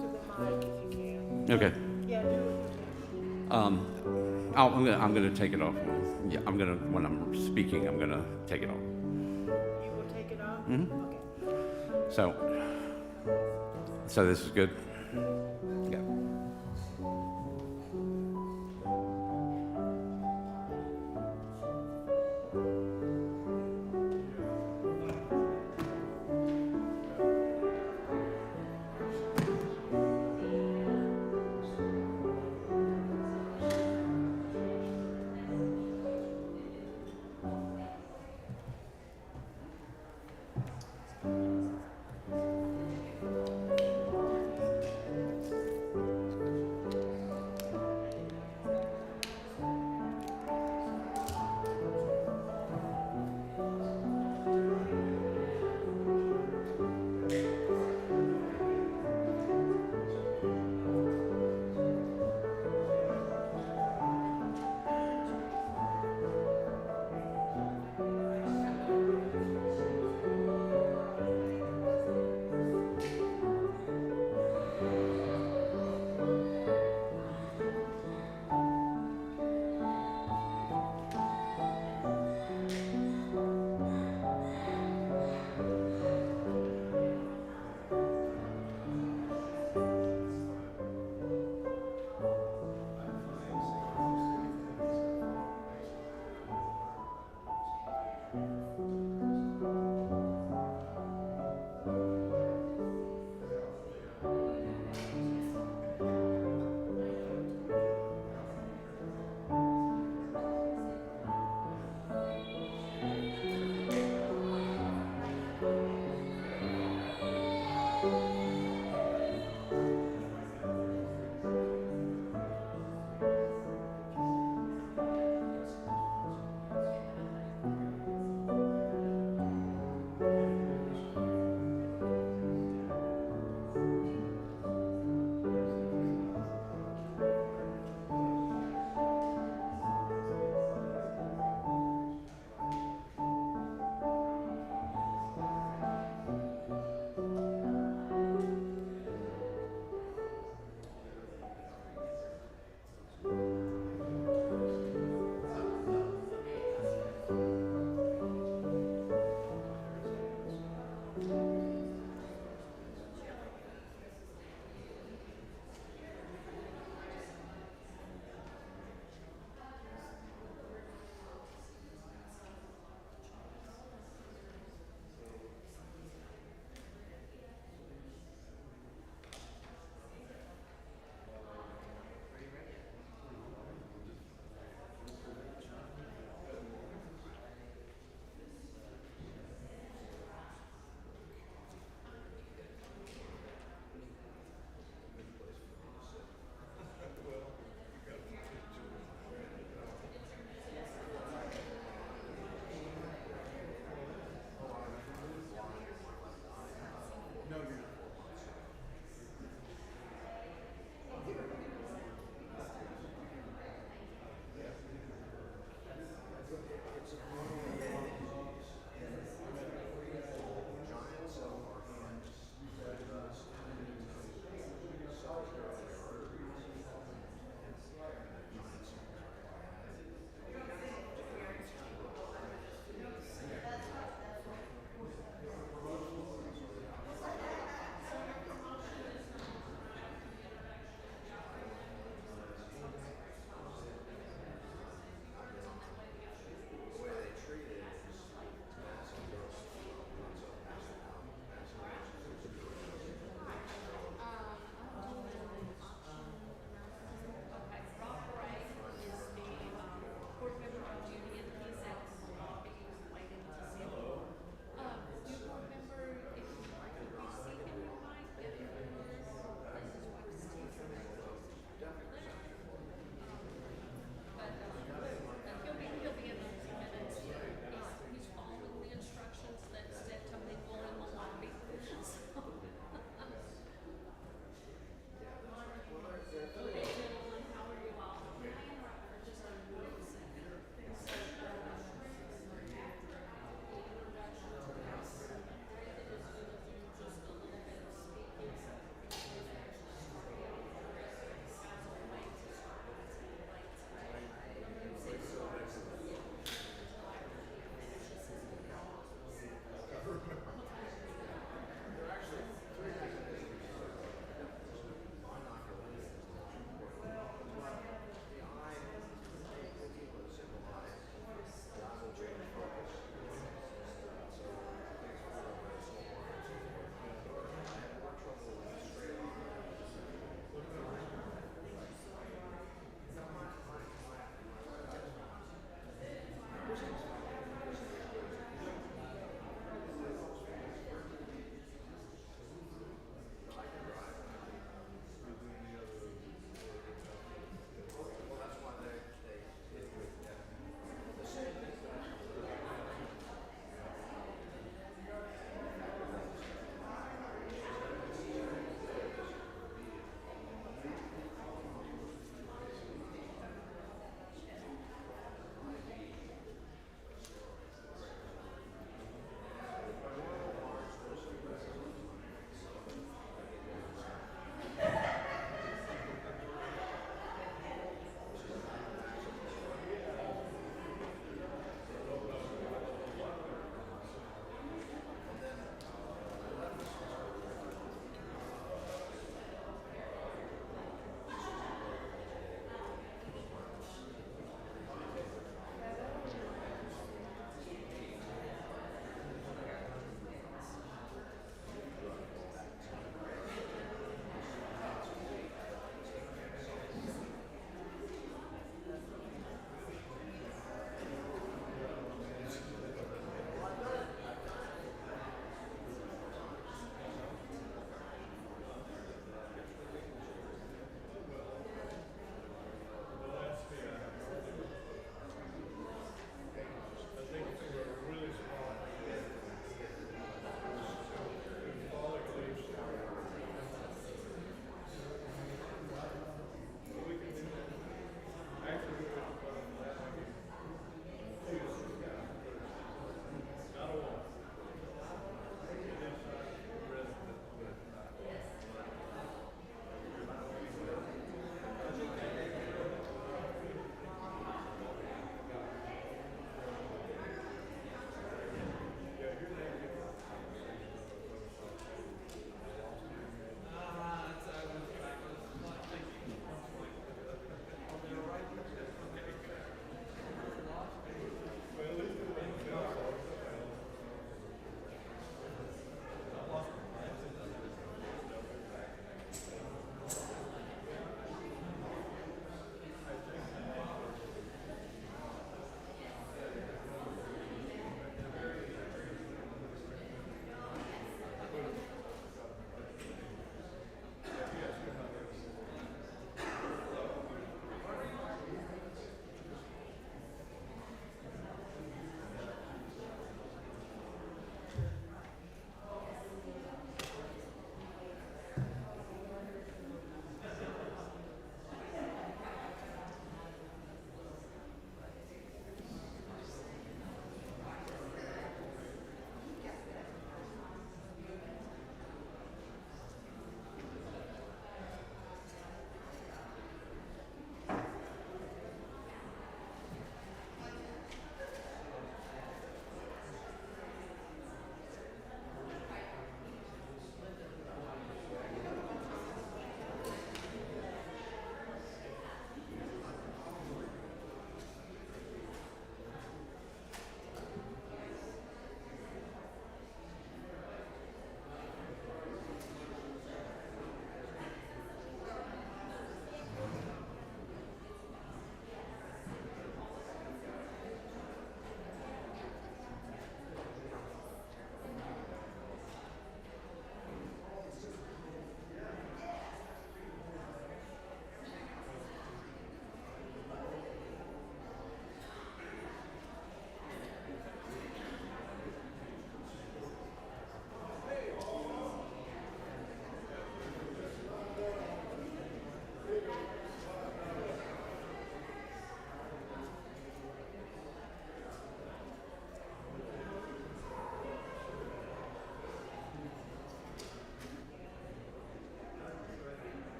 to the mic if you can. Okay. Yeah, do it. I'm gonna take it off. Yeah, when I'm speaking, I'm gonna take it off. You will take it off? Mhm. Okay. So this is good? Yeah.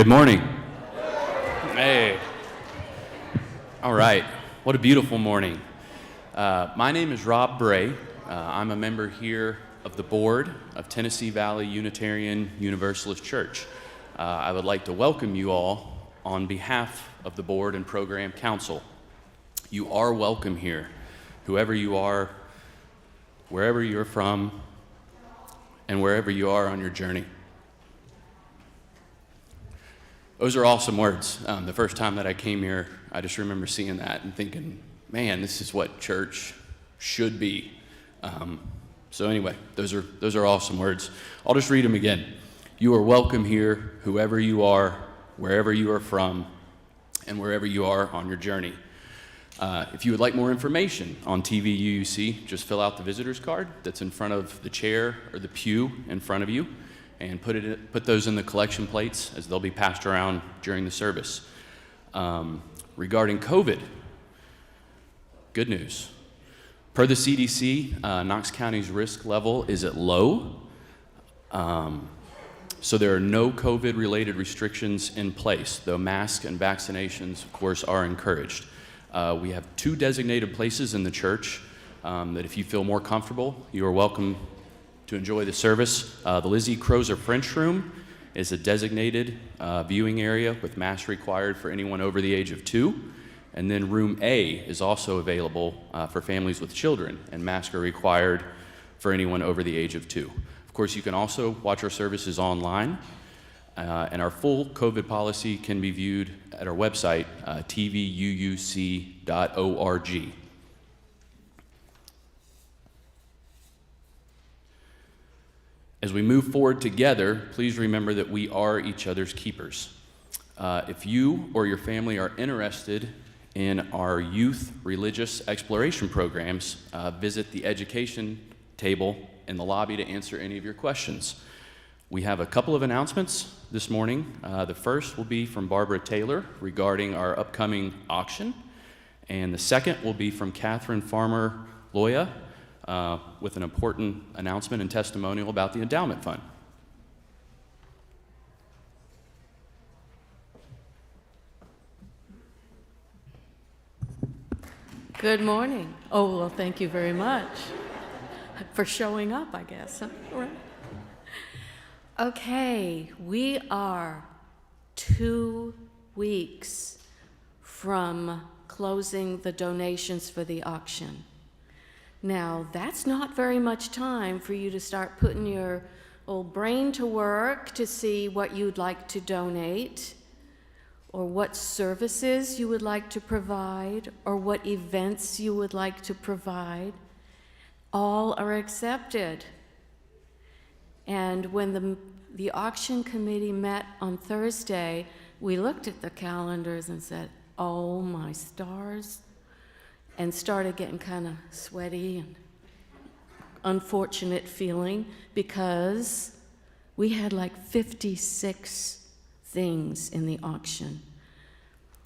Good morning. Hey. All right. What a beautiful morning. My name is Rob Bray. I'm a member here of the board of Tennessee Valley Unitarian Universalist Church. I would like to welcome you all on behalf of the board and program council. You are welcome here, whoever you are, wherever you're from, and wherever you are on your journey. Those are awesome words. The first time that I came here, I just remember seeing that and thinking, man, this is what church should be. So anyway, those are awesome words. I'll just read them again. You are welcome here, whoever you are, wherever you are from, and wherever you are on your journey. If you would like more information on TVUUC, just fill out the visitor's card that's in front of the chair or the pew in front of you, and put those in the collection plates as they'll be passed around during the service. Regarding COVID, good news. Per the CDC, Knox County's risk level is at low, so there are no COVID-related restrictions in place, though masks and vaccinations, of course, are encouraged. We have 2 designated places in the church that if you feel more comfortable, you are welcome to enjoy the service. The Lizzie Crozer French Room is a designated viewing area with masks required for anyone over the age of 2. And then Room A is also available for families with children, and masks are required for anyone over the age of 2. Of course, you can also watch our services online, and our full COVID policy can be viewed at our website, tvuuc.org. As we move forward together, please remember that we are each other's keepers. If you or your family are interested in our youth religious exploration programs, visit the education table in the lobby to answer any of your questions. We have a couple of announcements this morning. The first will be from Barbara Taylor regarding our upcoming auction, and the second will be from Catherine Farmer Loya with an important announcement and testimonial about the endowment fund. Good morning. Oh, well, thank you very much for showing up, I guess. Huh? Right. Okay, we are 2 weeks from closing the donations for the auction. Now, that's not very much time for you to start putting your old brain to work to see what you'd like to donate, or what services you would like to provide, or what events you would like to provide. All are accepted. And when the auction committee met on Thursday, we looked at the calendars and said, oh my stars, and started getting kind of sweaty and unfortunate feeling, because we had like 56 things in the auction.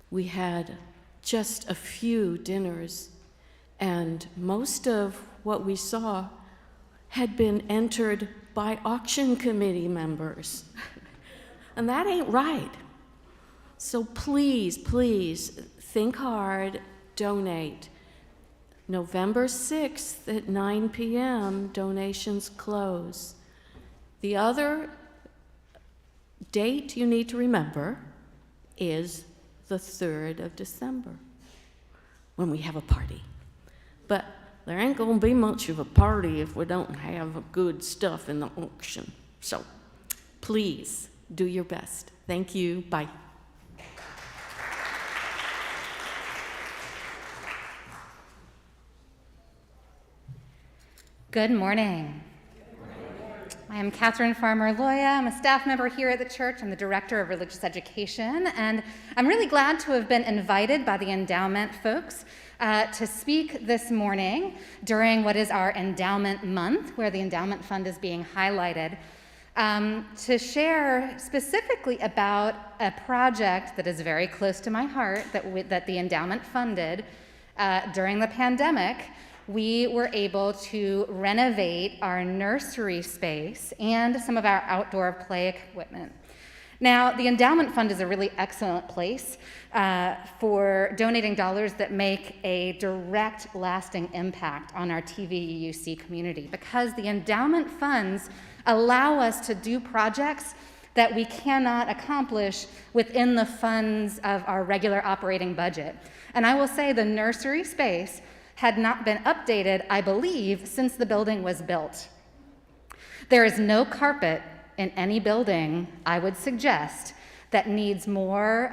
We had just a few dinners, and most of what we saw had been entered by auction committee members. And that ain't right. So please, please, think hard, donate. November 6th at 9 p.m., donations close. The other date you need to remember is the 3rd of December, when we have a party. But there ain't gonna be much of a party if we don't have good stuff in the auction. So please do your best. Thank you. Bye. Good morning. I am Catherine Farmer Loya. I'm a staff member here at the church. I'm the director of religious education, and I'm really glad to have been invited by the endowment folks to speak this morning during what is our endowment month, where the endowment fund is being highlighted, to share specifically about a project that is very close to my heart that the endowment funded during the pandemic. We were able to renovate our nursery space and some of our outdoor play equipment. Now, the endowment fund is a really excellent place for donating dollars that make a direct, lasting impact on our TVUC community, because the endowment funds allow us to do projects that we cannot accomplish within the funds of our regular operating budget. And I will say the nursery space had not been updated, I believe, since the building was built. There is no carpet in any building, I would suggest, that needs more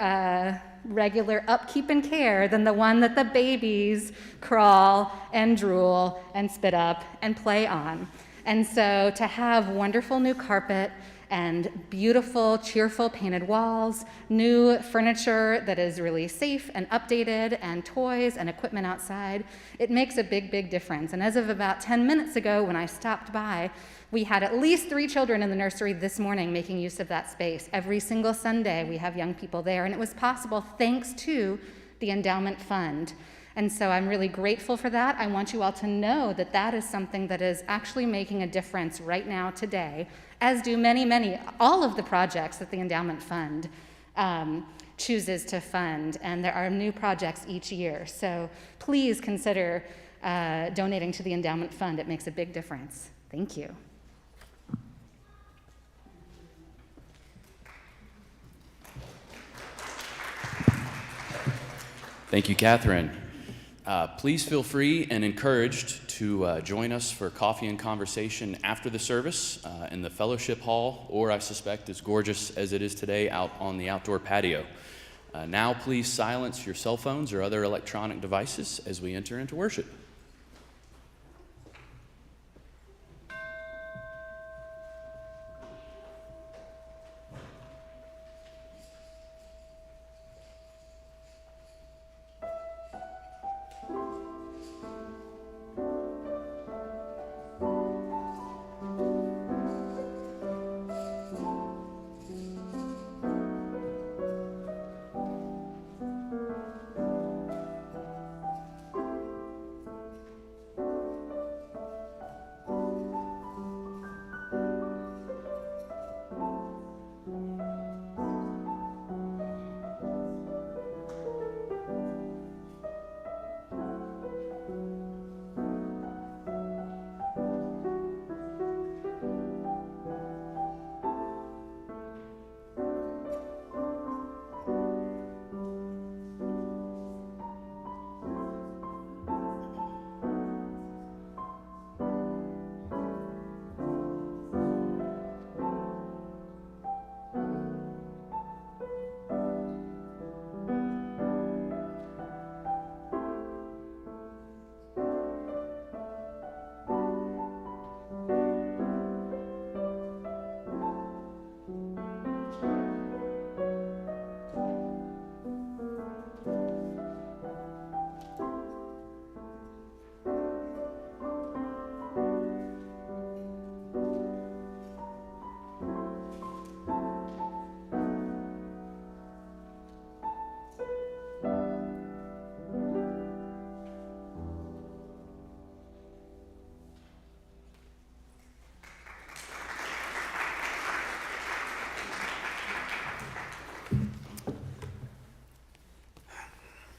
regular upkeep and care than the one that the babies crawl and drool and spit up and play on. And so to have wonderful new carpet and beautiful, cheerful painted walls, new furniture that is really safe and updated, and toys and equipment outside, it makes a big, big difference. And as of about 10 minutes ago when I stopped by, we had at least 3 children in the nursery this morning making use of that space. Every single Sunday we have young people there, and it was possible thanks to the endowment fund. And so I'm really grateful for that. I want you all to know that that is something that is actually making a difference right now today, as do many, all of the projects that the endowment fund chooses to fund. And there are new projects each year. So please consider donating to the endowment fund. It makes a big difference. Thank you. Thank you, Catherine. Please feel free and encouraged to join us for coffee and conversation after the service in the fellowship hall, or I suspect as gorgeous as it is today, out on the outdoor patio. Now please silence your cell phones or other electronic devices as we enter into worship.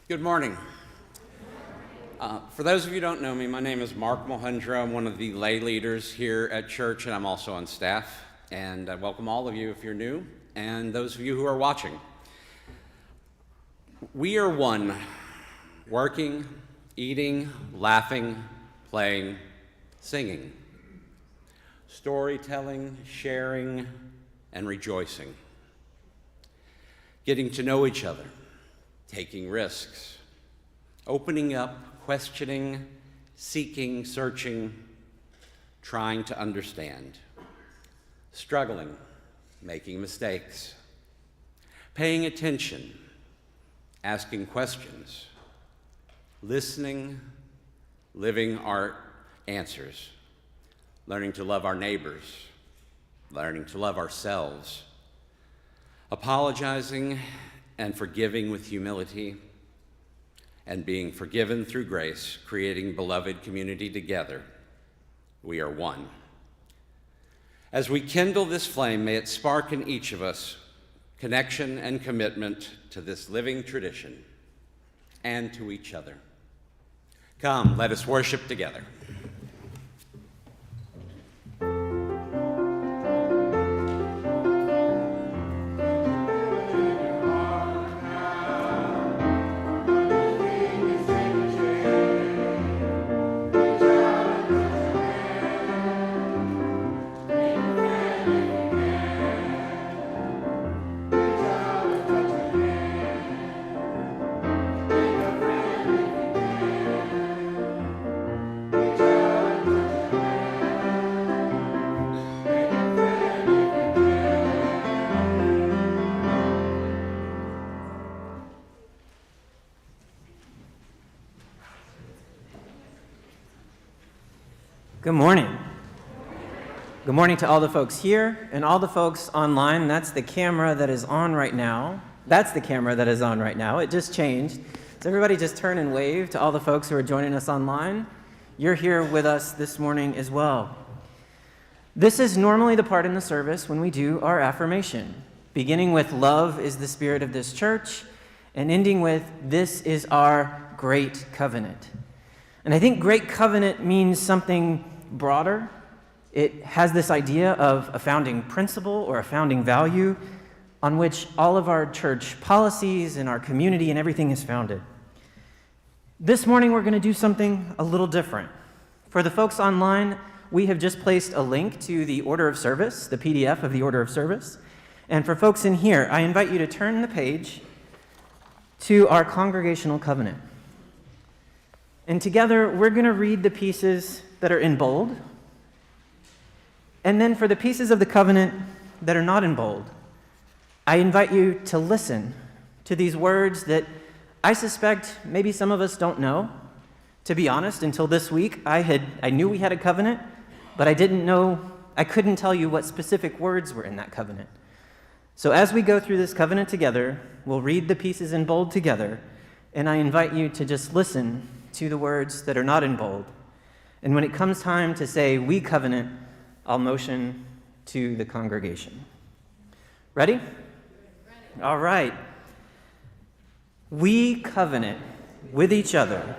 Good morning. For those of you who don't know me, my name is Mark Mohundro. I'm one of the lay leaders here at church, and I'm also on staff. And I welcome all of you if you're new, and those of you who are watching. We are one, working, eating, laughing, playing, singing, storytelling, sharing, and rejoicing, getting to know each other, taking risks, opening up, questioning, seeking, searching, trying to understand, struggling, making mistakes, paying attention, asking questions, listening, living our answers, learning to love our neighbors, learning to love ourselves, apologizing and forgiving with humility, and being forgiven through grace, creating beloved community together. We are one. As we kindle this flame, may it spark in each of us connection and commitment to this living tradition and to each other. Come, let us worship together. Good morning. Good morning to all the folks here and all the folks online. That's the camera that is on right now. That's the camera that is on right now. It just changed. So everybody just turn and wave to all the folks who are joining us online. You're here with us this morning as well. This is normally the part in the service when we do our affirmation, beginning with love is the spirit of this church and ending with this is our great covenant. And I think great covenant means something broader. It has this idea of a founding principle or a founding value on which all of our church policies and our community and everything is founded. This morning we're going to do something a little different. For the folks online, we have just placed a link to the order of service, the PDF of the order of service. And for folks in here, I invite you to turn the page to our congregational covenant. And together, we're going to read the pieces that are in bold. And then for the pieces of the covenant that are not in bold, I invite you to listen to these words that I suspect maybe some of us don't know. To be honest, until this week, I knew we had a covenant, but I couldn't tell you what specific words were in that covenant. So as we go through this covenant together, we'll read the pieces in bold together, and I invite you to just listen to the words that are not in bold. And when it comes time to say, we covenant, I'll motion to the congregation. Ready? All right. We covenant with each other,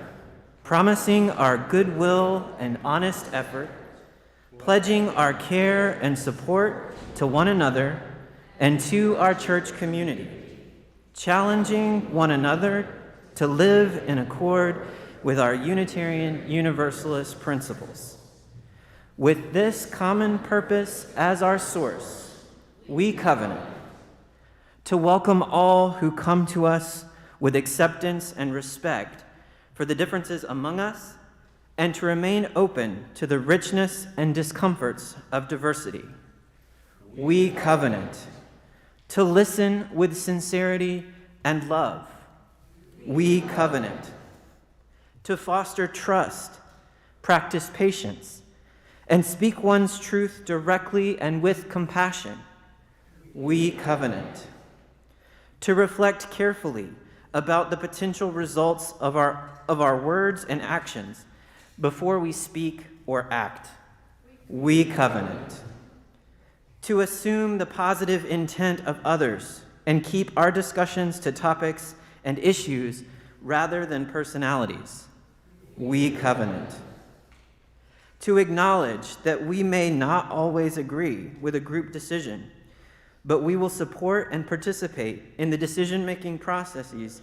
promising our goodwill and honest effort, pledging our care and support to one another and to our church community, challenging one another to live in accord with our Unitarian Universalist principles. With this common purpose as our source, we covenant to welcome all who come to us with acceptance and respect for the differences among us and to remain open to the richness and discomforts of diversity. We covenant to listen with sincerity and love. We covenant to foster trust, practice patience, and speak one's truth directly and with compassion. We covenant to reflect carefully about the potential results of our words and actions before we speak or act. We covenant to assume the positive intent of others and keep our discussions to topics and issues rather than personalities. We covenant to acknowledge that we may not always agree with a group decision, but we will support and participate in the decision-making processes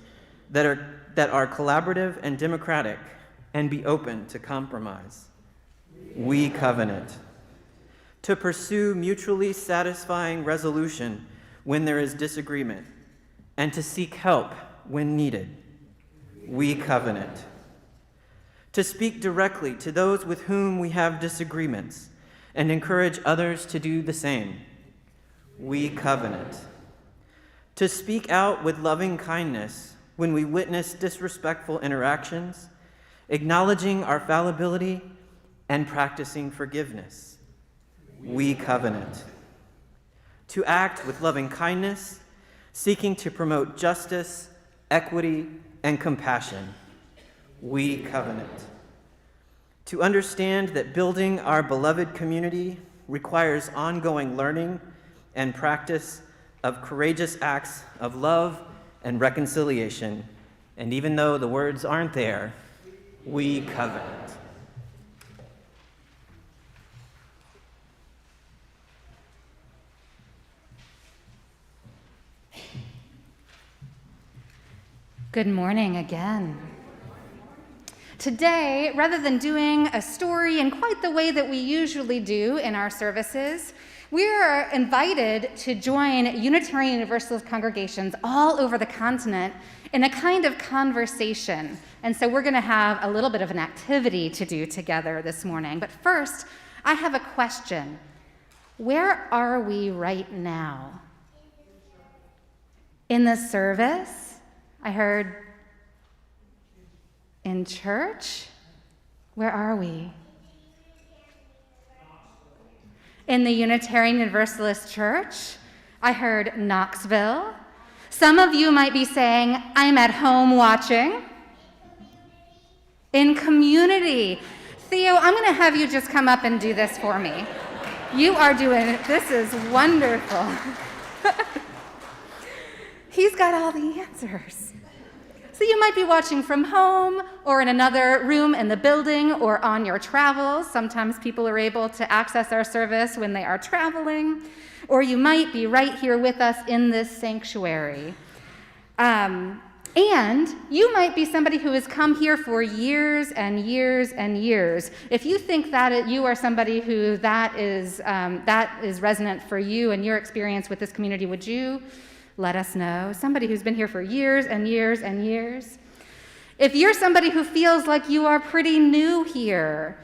that are collaborative and democratic and be open to compromise. We covenant to pursue mutually satisfying resolution when there is disagreement and to seek help when needed. We covenant to speak directly to those with whom we have disagreements and encourage others to do the same. We covenant to speak out with loving kindness when we witness disrespectful interactions, acknowledging our fallibility and practicing forgiveness. We covenant to act with loving kindness, seeking to promote justice, equity, and compassion. We covenant to understand that building our beloved community requires ongoing learning and practice of courageous acts of love and reconciliation. And even though the words aren't there, we covenant. Good morning again. Today, rather than doing a story in quite the way that we usually do in our services, we are invited to join Unitarian Universalist congregations all over the continent in a kind of conversation. And so we're going to have a little bit of an activity to do together this morning. But first, I have a question. Where are we right now? In the service? I heard in church. Where are we? In the Unitarian Universalist Church. I heard Knoxville. Some of you might be saying, I'm at home watching. In community. Theo, I'm going to have you just come up and do this for me. You are doing it. This is wonderful. He's got all the answers. So you might be watching from home or in another room in the building or on your travels. Sometimes people are able to access our service when they are traveling. Or you might be right here with us in this sanctuary. And you might be somebody who has come here for years and years and years. If you think that you are somebody who that is resonant for you and your experience with this community, would you let us know? Somebody who's been here for years and years and years. If you're somebody who feels like you are pretty new here,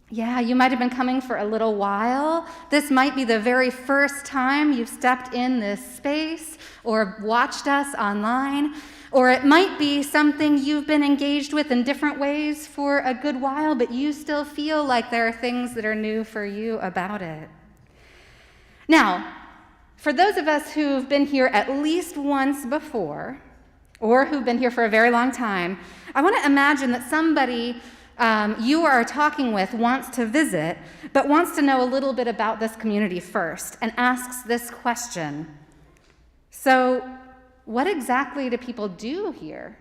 yeah, you might have been coming for a little while. This might be the very first time you've stepped in this space or watched us online, or it might be something you've been engaged with in different ways for a good while, but you still feel like there are things that are new for you about it. Now, for those of us who've been here at least once before, or who've been here for a very long time, I want to imagine that somebody you are talking with wants to visit, but wants to know a little bit about this community first, and asks this question. So, what exactly do people do here?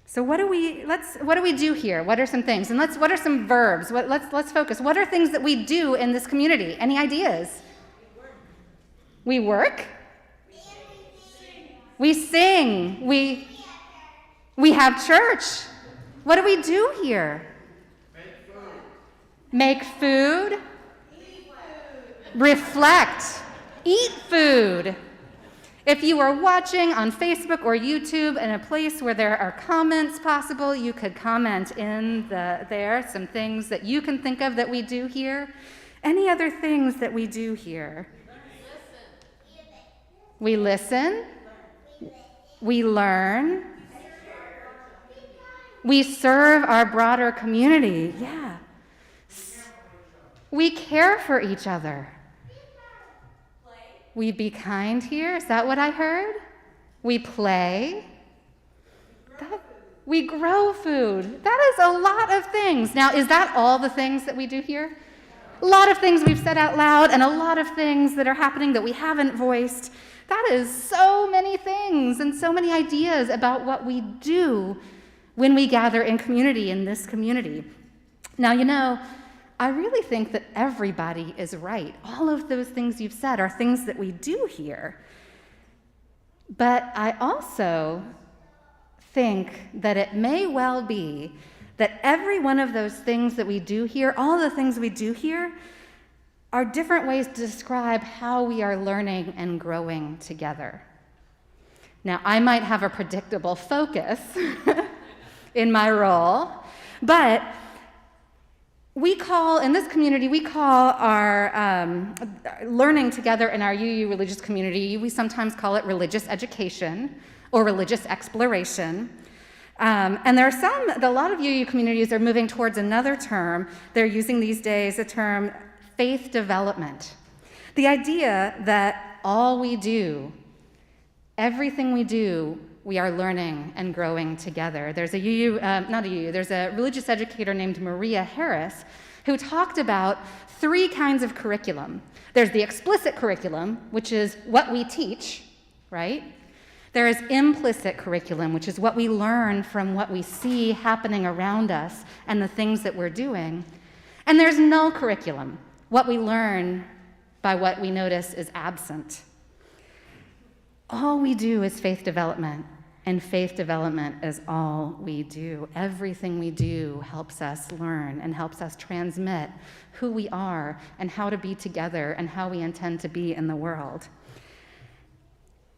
So what do we do here? What are some things? And what are some verbs? Let's focus. What are things that we do in this community? Any ideas? We work. We sing. We have church. What do we do here? Make food. Reflect. Eat food. If you are watching on Facebook or YouTube in a place where there are comments possible, you could comment in there some things that you can think of that we do here. Any other things that we do here? We listen, we learn, we serve our broader community, yeah. We care for each other. We be kind here, is that what I heard? We play. We grow food. That is a lot of things. Now, is that all the things that we do here? A lot of things we've said out loud and a lot of things that are happening that we haven't voiced. That is so many things and so many ideas about what we do when we gather in community, in this community. Now, you know, I really think that everybody is right. All of those things you've said are things that we do here. But I also think that it may well be that every one of those things that we do here, all the things we do here, are different ways to describe how we are learning and growing together. Now, I might have a predictable focus in my role, but in this community, we call our learning together in our UU religious community, we sometimes call it religious education or religious exploration. And there are a lot of UU communities are moving towards another term. They're using these days the term faith development. The idea that all we do, everything we do, we are learning and growing together. There's a religious educator named Maria Harris who talked about 3 kinds of curriculum. There's the explicit curriculum, which is what we teach, right? There is implicit curriculum, which is what we learn from what we see happening around us and the things that we're doing. And there's null curriculum, what we learn by what we notice is absent. All we do is faith development, and faith development is all we do. Everything we do helps us learn and helps us transmit who we are and how to be together and how we intend to be in the world.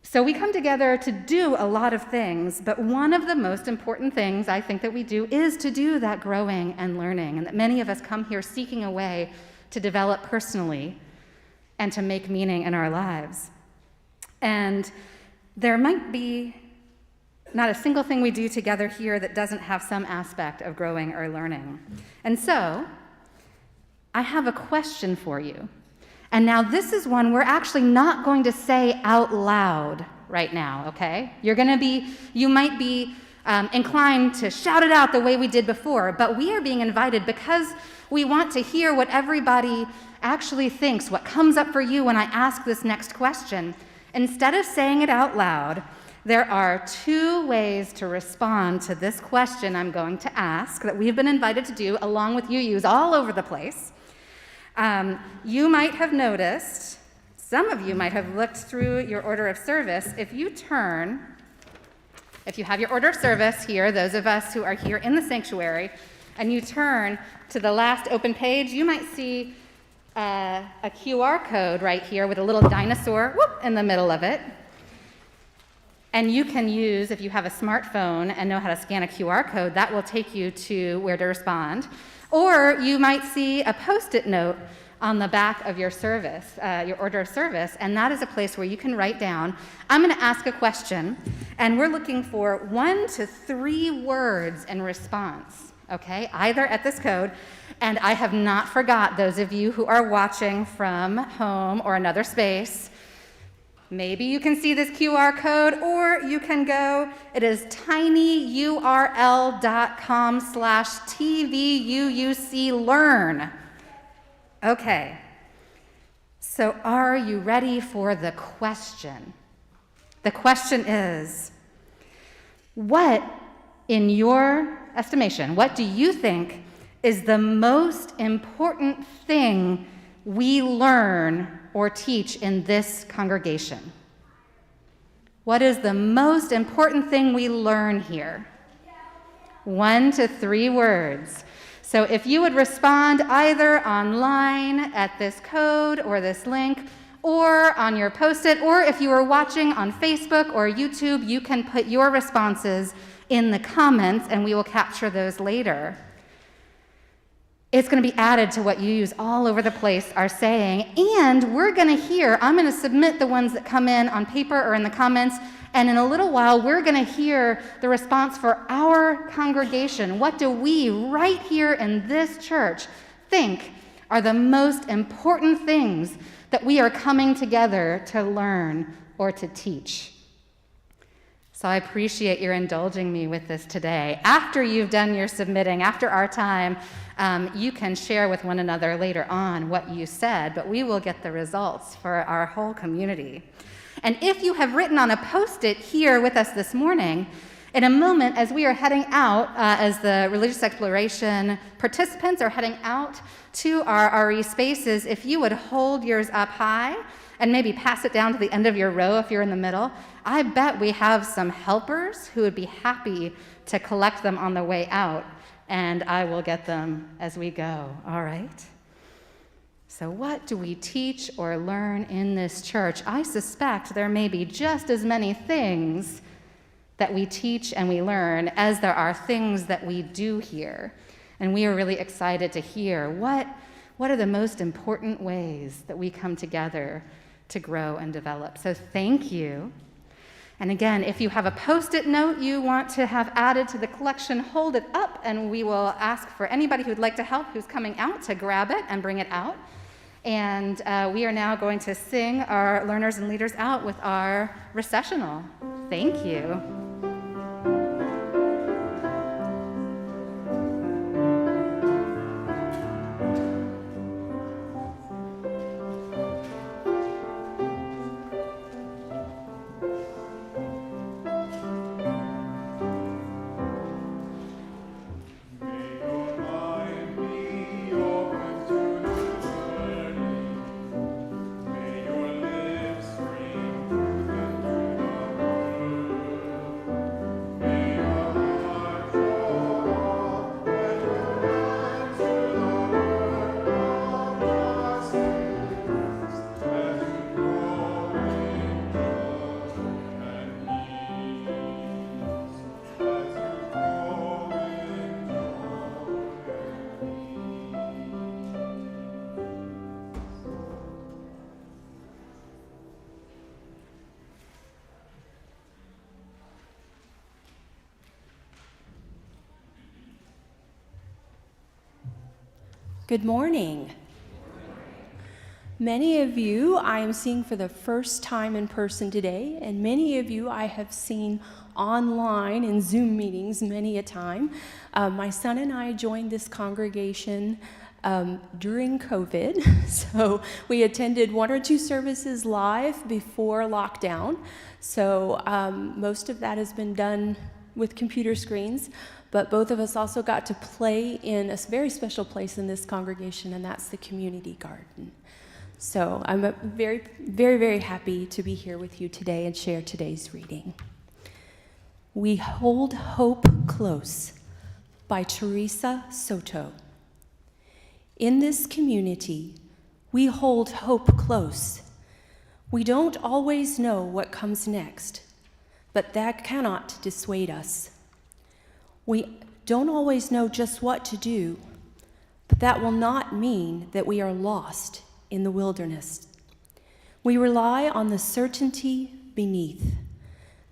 So we come together to do a lot of things, but one of the most important things I think that we do is to do that growing and learning, and that many of us come here seeking a way to develop personally and to make meaning in our lives. And there might be not a single thing we do together here that doesn't have some aspect of growing or learning. And so, I have a question for you. And now this is one we're actually not going to say out loud right now, okay? You might be inclined to shout it out the way we did before, but we are being invited because we want to hear what everybody actually thinks, what comes up for you when I ask this next question. Instead of saying it out loud, there are 2 ways to respond to this question I'm going to ask that we've been invited to do along with UUs all over the place. You might have noticed, some of you might have looked through your order of service. If you have your order of service here, those of us who are here in the sanctuary, and you turn to the last open page, you might see a QR code right here with a little dinosaur in the middle of it. And you can use, if you have a smartphone and know how to scan a QR code, that will take you to where to respond. Or you might see a Post-it note on the back of your service, your order of service, and that is a place where you can write down, I'm going to ask a question, and we're looking for 1 to 3 words in response, okay, either at this code, and I have not forgot those of you who are watching from home or another space. Maybe you can see this QR code, or you can go, it is tinyurl.com/TVUUClearn. Okay, so are you ready for the question? The question is, what, in your estimation, what do you think is the most important thing we learn or teach in this congregation? What is the most important thing we learn here? 1 to 3 words. So if you would respond either online at this code or this link, or on your Post-it, or if you are watching on Facebook or YouTube, you can put your responses in the comments and we will capture those later. It's going to be added to what UUs all over the place are saying, and we're going to hear, I'm going to submit the ones that come in on paper or in the comments, and in a little while we're going to hear the response for our congregation. What do we, right here in this church, think are the most important things that we are coming together to learn or to teach? So I appreciate your indulging me with this today. After you've done your submitting, after our time, you can share with one another later on what you said, but we will get the results for our whole community. And if you have written on a Post-it here with us this morning, in a moment as we are heading out, as the religious exploration participants are heading out to our RE spaces, if you would hold yours up high and maybe pass it down to the end of your row if you're in the middle, I bet we have some helpers who would be happy to collect them on the way out, and I will get them as we go, all right? So what do we teach or learn in this church? I suspect there may be just as many things that we teach and we learn as there are things that we do here. And we are really excited to hear what are the most important ways that we come together to grow and develop. So thank you. And again, if you have a Post-it note you want to have added to the collection, hold it up and we will ask for anybody who would like to help who's coming out to grab it and bring it out. And we are now going to sing our learners and leaders out with our recessional. Thank you. Good morning. Many of you I am seeing for the first time in person today, and many of you I have seen online in Zoom meetings many a time. My son and I joined this congregation during COVID, so we attended 1 or 2 services live before lockdown. So most of that has been done with computer screens, but both of us also got to play in a very special place in this congregation, and that's the community garden. So I'm very, very, very happy to be here with you today and share today's reading. We Hold Hope Close by Teresa Soto. In this community, we hold hope close. We don't always know what comes next, but that cannot dissuade us. We don't always know just what to do, but that will not mean that we are lost in the wilderness. We rely on the certainty beneath,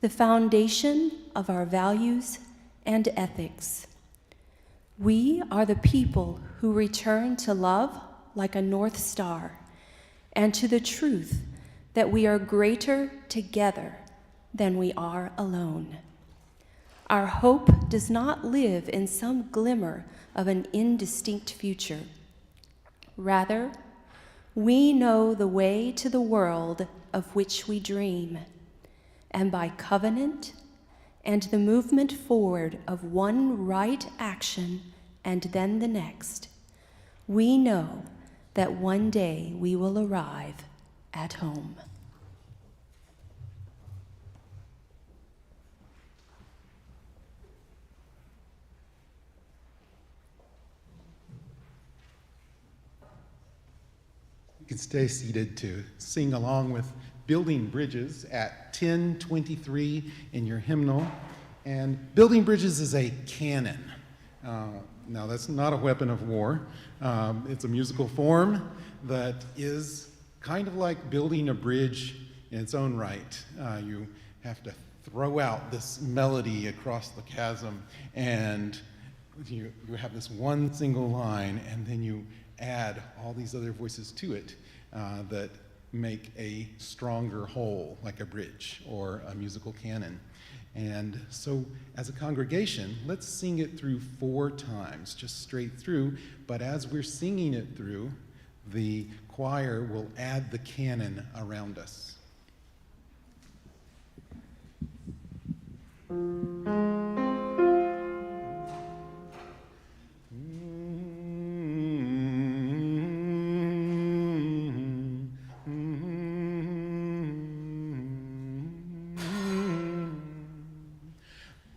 the foundation of our values and ethics. We are the people who return to love like a North Star and to the truth that we are greater together than we are alone. Our hope does not live in some glimmer of an indistinct future. Rather, we know the way to the world of which we dream, and by covenant and the movement forward of one right action and then the next, we know that one day we will arrive at home. You can stay seated to sing along with Building Bridges at 10:23 in your hymnal. And Building Bridges is a canon. Now, that's not a weapon of war. It's a musical form that is kind of like building a bridge in its own right. You have to throw out this melody across the chasm, and you have this one single line, and then you add all these other voices to it that make a stronger whole, like a bridge or a musical canon. And so as a congregation, let's sing it through 4 times, just straight through. But as we're singing it through, the choir will add the canon around us.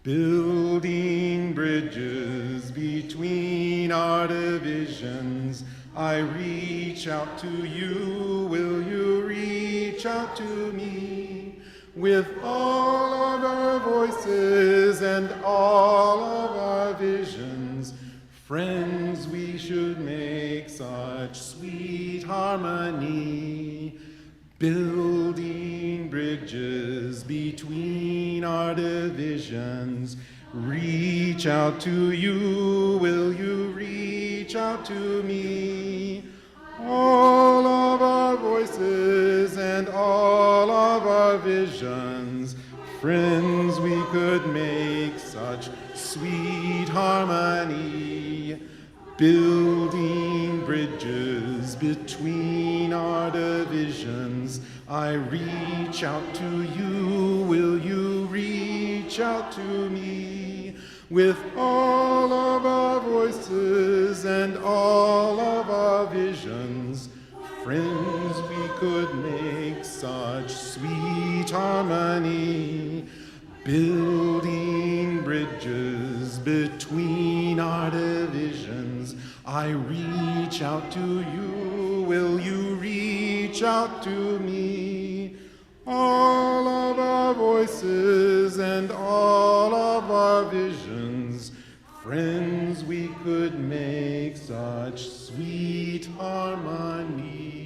Building bridges between our divisions, I reach out to you, will you reach out to me? With all of our voices and all of our visions, friends, we should make such sweet harmony. Building bridges between our divisions, reach out to you, will you reach out to me? All of our voices and all of our visions, friends, we could make such sweet harmony. Building bridges between our divisions, I reach out to you, will you reach out to me? With all of our voices and all of our visions, friends, we could make such sweet harmony. Building bridges between our divisions, I reach out to you, will you reach out to me? All of our voices and all of our visions, friends, we could make such sweet harmony.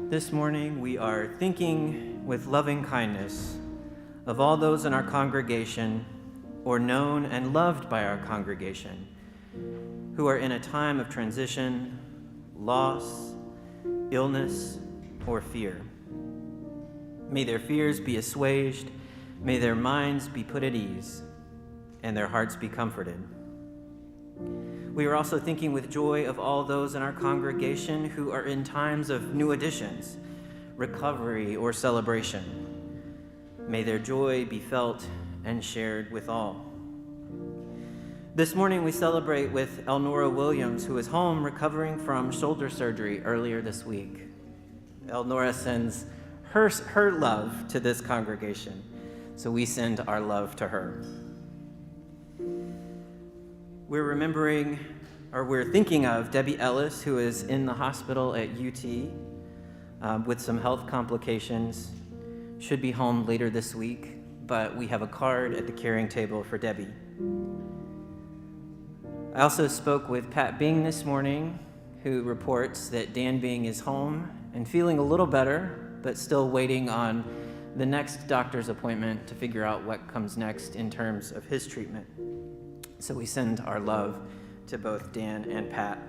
This morning we are thinking with loving kindness of all those in our congregation or known and loved by our congregation who are in a time of transition, loss, illness, or fear. May their fears be assuaged, may their minds be put at ease, and their hearts be comforted. We are also thinking with joy of all those in our congregation who are in times of new additions, recovery, or celebration. May their joy be felt and shared with all. This morning we celebrate with Elnora Williams, who is home recovering from shoulder surgery earlier this week. Elnora sends her love to this congregation, so we send our love to her. We're thinking of Debbie Ellis, who is in the hospital at UT with some health complications. Should be home later this week, but we have a card at the caring table for Debbie. I also spoke with Pat Bing this morning, who reports that Dan Bing is home and feeling a little better, but still waiting on the next doctor's appointment to figure out what comes next in terms of his treatment. So we send our love to both Dan and Pat.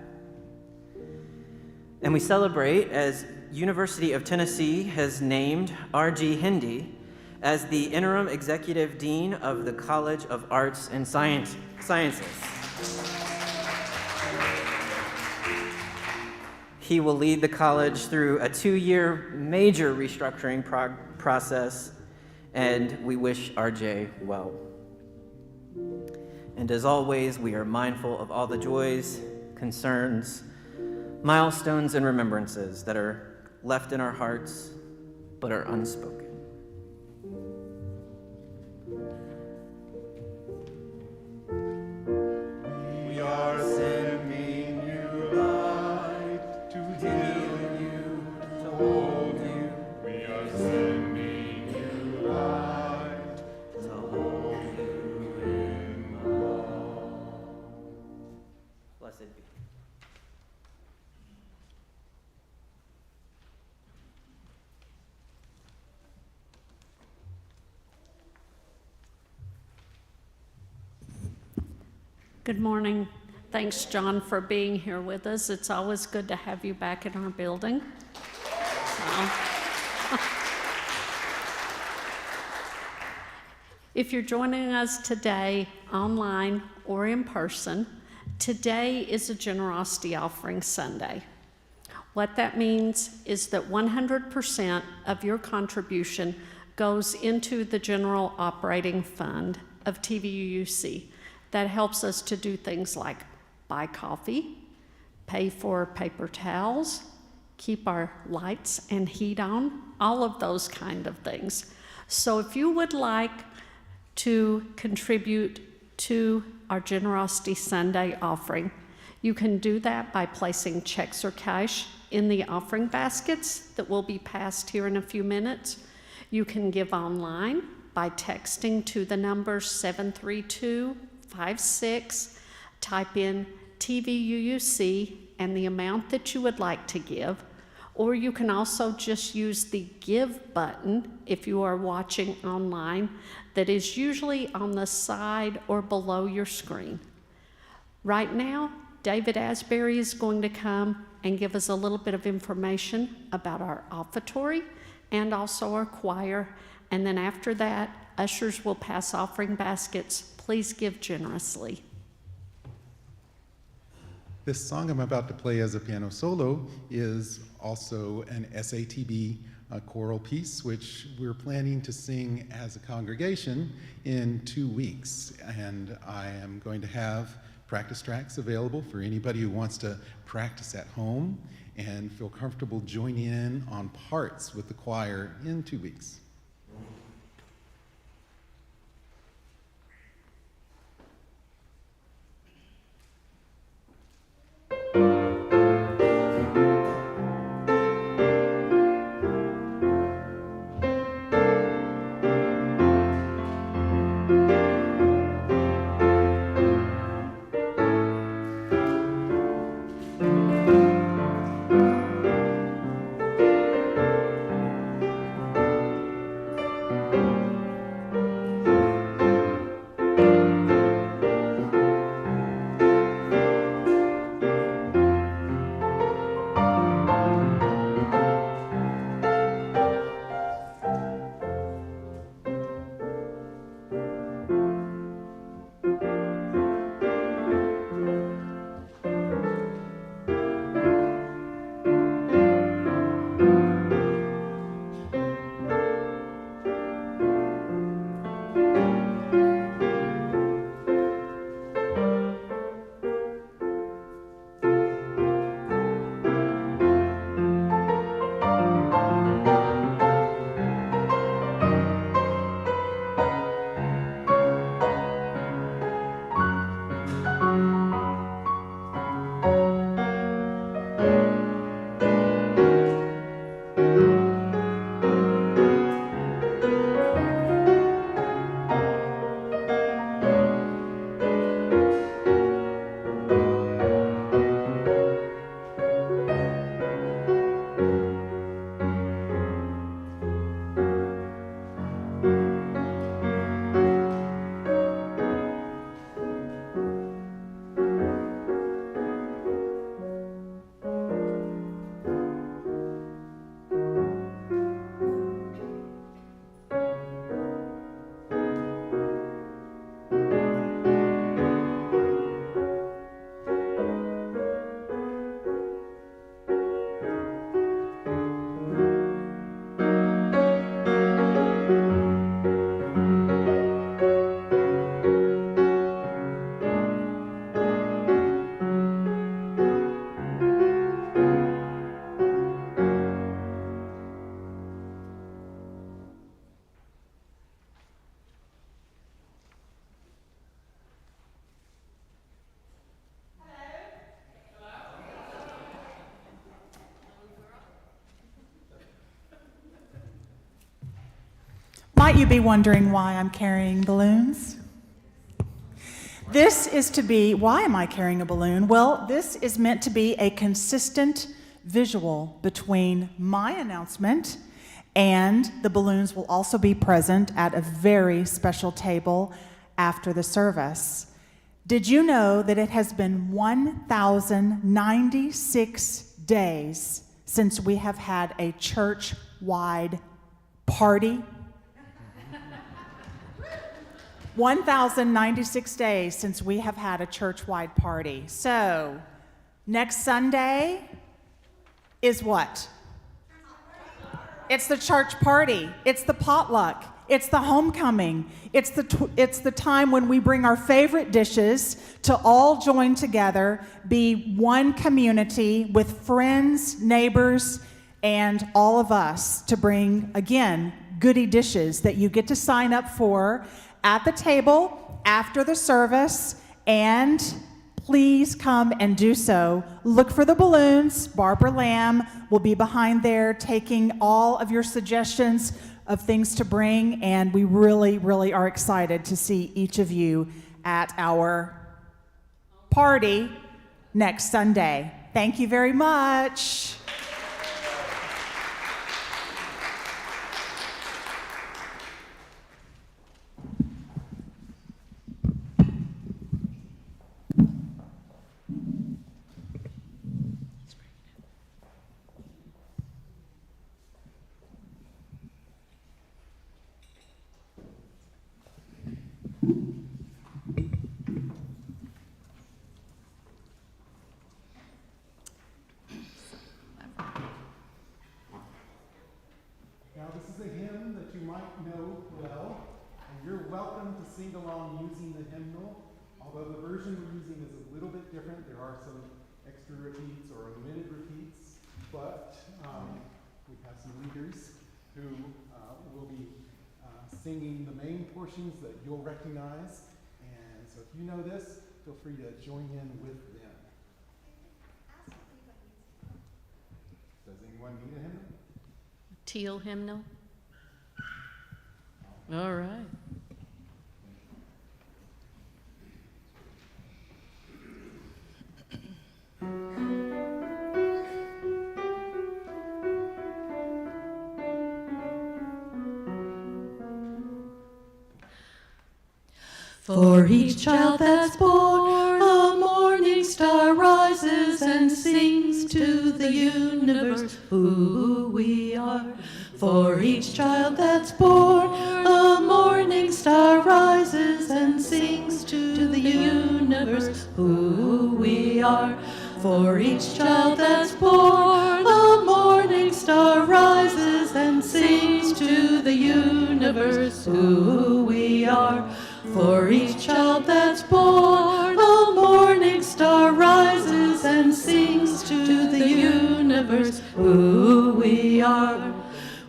And we celebrate as University of Tennessee has named R.G. Hindi as the interim executive dean of the College of Arts and Sciences. He will lead the college through a 2-year major restructuring process, and we wish RJ well. And as always, we are mindful of all the joys, concerns, milestones, and remembrances that are left in our hearts but are unspoken. We are sending you light to heal you, to hold you. We are sending you light to hold you in love. Blessed be. Good morning. Thanks, John, for being here with us. It's always good to have you back in our building. If you're joining us today online or in person, today is a generosity offering Sunday. What that means is that 100% of your contribution goes into the general operating fund of TVUUC. That helps us to do things like buy coffee, pay for paper towels, keep our lights and heat on, all of those kind of things. So if you would like to contribute to our Generosity Sunday offering, you can do that by placing checks or cash in the offering baskets that will be passed here in a few minutes. You can give online by texting to the number 73256, type in TVUUC and the amount that you would like to give, or you can also just use the Give button if you are watching online that is usually on the side or below your screen. Right now, David Asbury is going to come and give us a little bit of information about our offertory and also our choir, and then after that, ushers will pass offering baskets. Please give generously. This song I'm about to play as a piano solo is also an SATB choral piece, which we're planning to sing as a congregation in 2 weeks. And I am going to have practice tracks available for anybody who wants to practice at home and feel comfortable joining in on parts with the choir in 2 weeks. might you be wondering why I'm carrying balloons? This is to be, why am I carrying a balloon? Well, this is meant to be a consistent visual between my announcement, and the balloons will also be present at a very special table after the service. Did you know that it has been 1,096 days since we have had a church-wide party? 1,096 days since we have had a church-wide party. So, next Sunday is what? It's the church party. It's the potluck. It's the homecoming. It's the time when we bring our favorite dishes to all join together, be one community with friends, neighbors, and all of us to bring, again, goodie dishes that you get to sign up for at the table after the service, and please come and do so. Look for the balloons. Barbara Lamb will be behind there taking all of your suggestions of things to bring, and we really, really are excited to see each of you at our party next Sunday. Thank you very much. Now, this is a hymn that you might know well, and you're welcome to sing along using the hymnal. Although the version we're using is a little bit different, there are some extra repeats or omitted repeats, but we have some leaders who will be singing the main portions that you'll recognize. And so if you know this, feel free to join in with them. Does anyone need a hymnal? Teal hymnal. All right. For each child that's born, a morning star rises and sings to the universe who we are. For each child that's born, a morning star rises and sings to the universe who we are. For each child that's born, a morning star rises and sings to the universe who we are. For each child that's born, a morning star rises and sings to the universe who we are.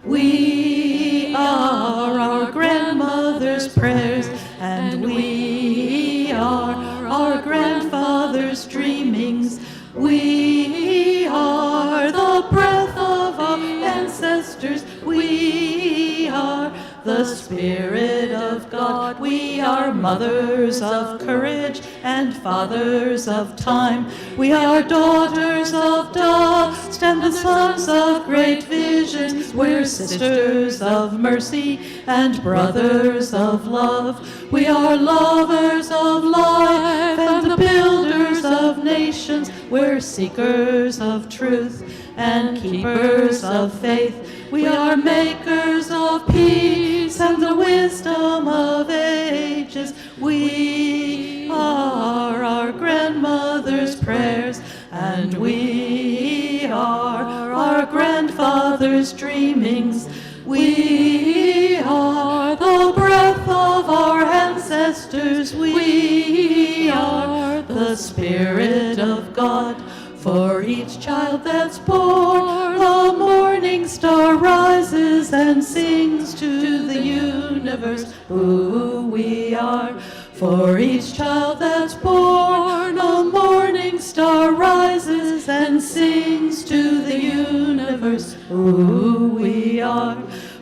We are our grandmother's prayers, and we are our grandfather's dreamings. We are the breath of our ancestors. We are the Spirit of God. We are mothers of courage and fathers of time. We are daughters of dust and the sons of great visions. We're sisters of mercy and brothers of love. We are lovers of life and the builders of nations. We're seekers of truth and keepers of faith. We are makers of peace and the wisdom of ages. We are our grandmother's prayers, and we are our grandfather's dreamings. We are the breath of our ancestors. We are the Spirit of God. For each child that's born, a morning star rises and sings to the universe who we are. For each child that's born, a morning star rises and sings to the universe who we are.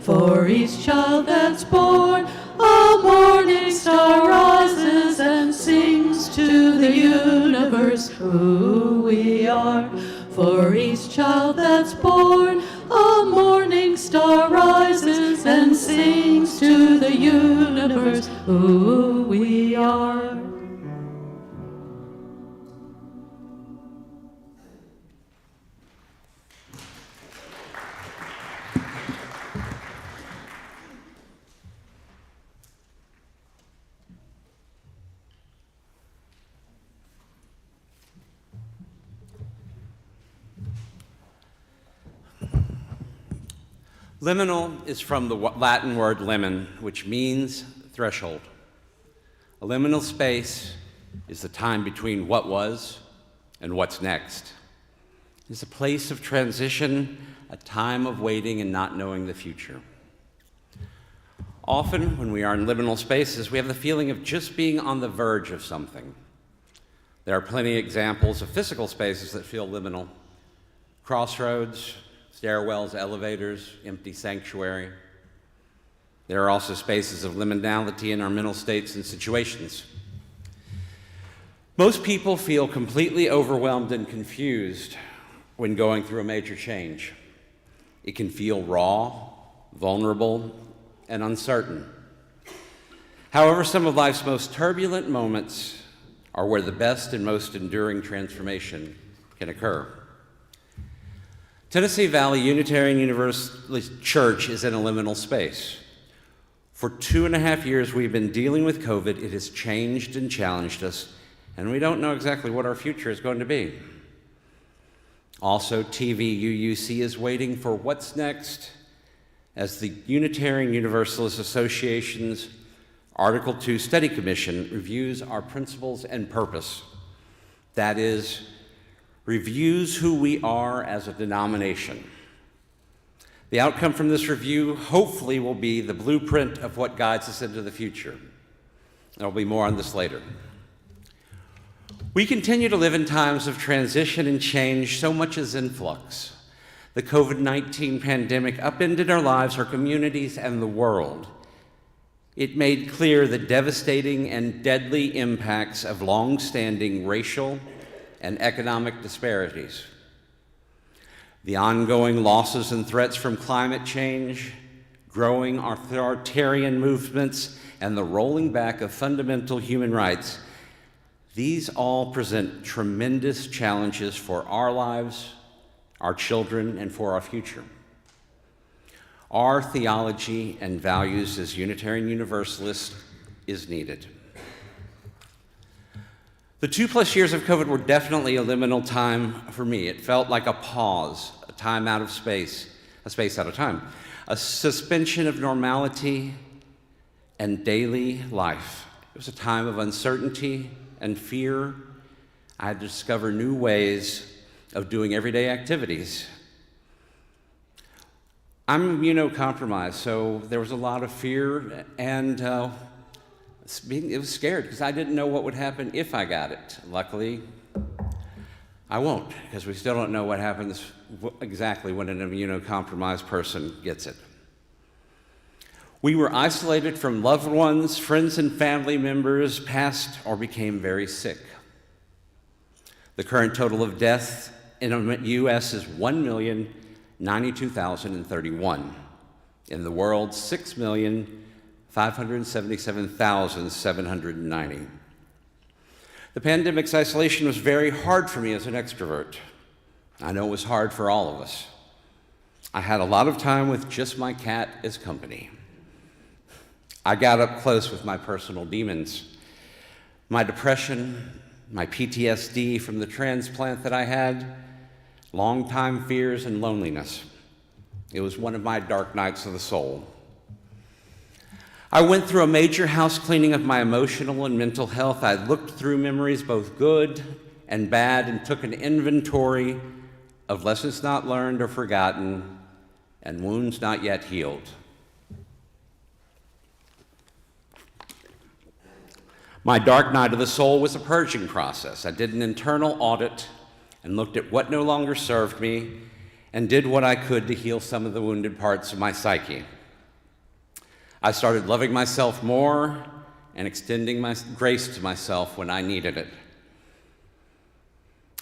For each child that's born, a morning star rises and sings to the universe who we are. For each child that's born, a morning star rises and sings to the universe who we are. Liminal is from the Latin word limen, which means threshold. A liminal space is the time between what was and what's next. It's a place of transition, a time of waiting and not knowing the future. Often, when we are in liminal spaces, we have the feeling of just being on the verge of something. There are plenty of examples of physical spaces that feel liminal. Crossroads, stairwells, elevators, empty sanctuary. There are also spaces of liminality in our mental states and situations. Most people feel completely overwhelmed and confused when going through a major change. It can feel raw, vulnerable, and uncertain. However, some of life's most turbulent moments are where the best and most enduring transformation can occur. Tennessee Valley Unitarian Universalist Church is in a liminal space. For 2.5 years we've been dealing with COVID. It has changed and challenged us, and we don't know exactly what our future is going to be. Also, TVUUC is waiting for what's next as the Unitarian Universalist Association's Article 2 Study Commission reviews our principles and purpose. That is, reviews who we are as a denomination. The outcome from this review hopefully will be the blueprint of what guides us into the future. There will be more on this later. We continue to live in times of transition and change. So much is in flux. The COVID-19 pandemic upended our lives, our communities, and the world. It made clear the devastating and deadly impacts of long-standing racial and economic disparities. The ongoing losses and threats from climate change, growing authoritarian movements, and the rolling back of fundamental human rights, these all present tremendous challenges for our lives, our children, and for our future. Our theology and values as Unitarian Universalists is needed. The 2+ years of COVID were definitely a liminal time for me. It felt like a pause, a time out of space, a space out of time, a suspension of normality and daily life. It was a time of uncertainty and fear. I had to discover new ways of doing everyday activities. I'm immunocompromised, so there was a lot of fear, and it was scared because I didn't know what would happen if I got it. Luckily, I won't, because we still don't know what happens exactly when an immunocompromised person gets it. We were isolated from loved ones, friends and family members, passed or became very sick. The current total of deaths in the U.S. is 1,092,031. In the world, 6,577,790. The pandemic's isolation was very hard for me as an extrovert. I know it was hard for all of us. I had a lot of time with just my cat as company. I got up close with my personal demons. My depression, my PTSD from the transplant that I had, long-time fears and loneliness. It was one of my dark nights of the soul. I went through a major house cleaning of my emotional and mental health. I looked through memories, both good and bad, and took an inventory of lessons not learned or forgotten and wounds not yet healed. My dark night of the soul was a purging process. I did an internal audit and looked at what no longer served me and did what I could to heal some of the wounded parts of my psyche. I started loving myself more and extending my grace to myself when I needed it.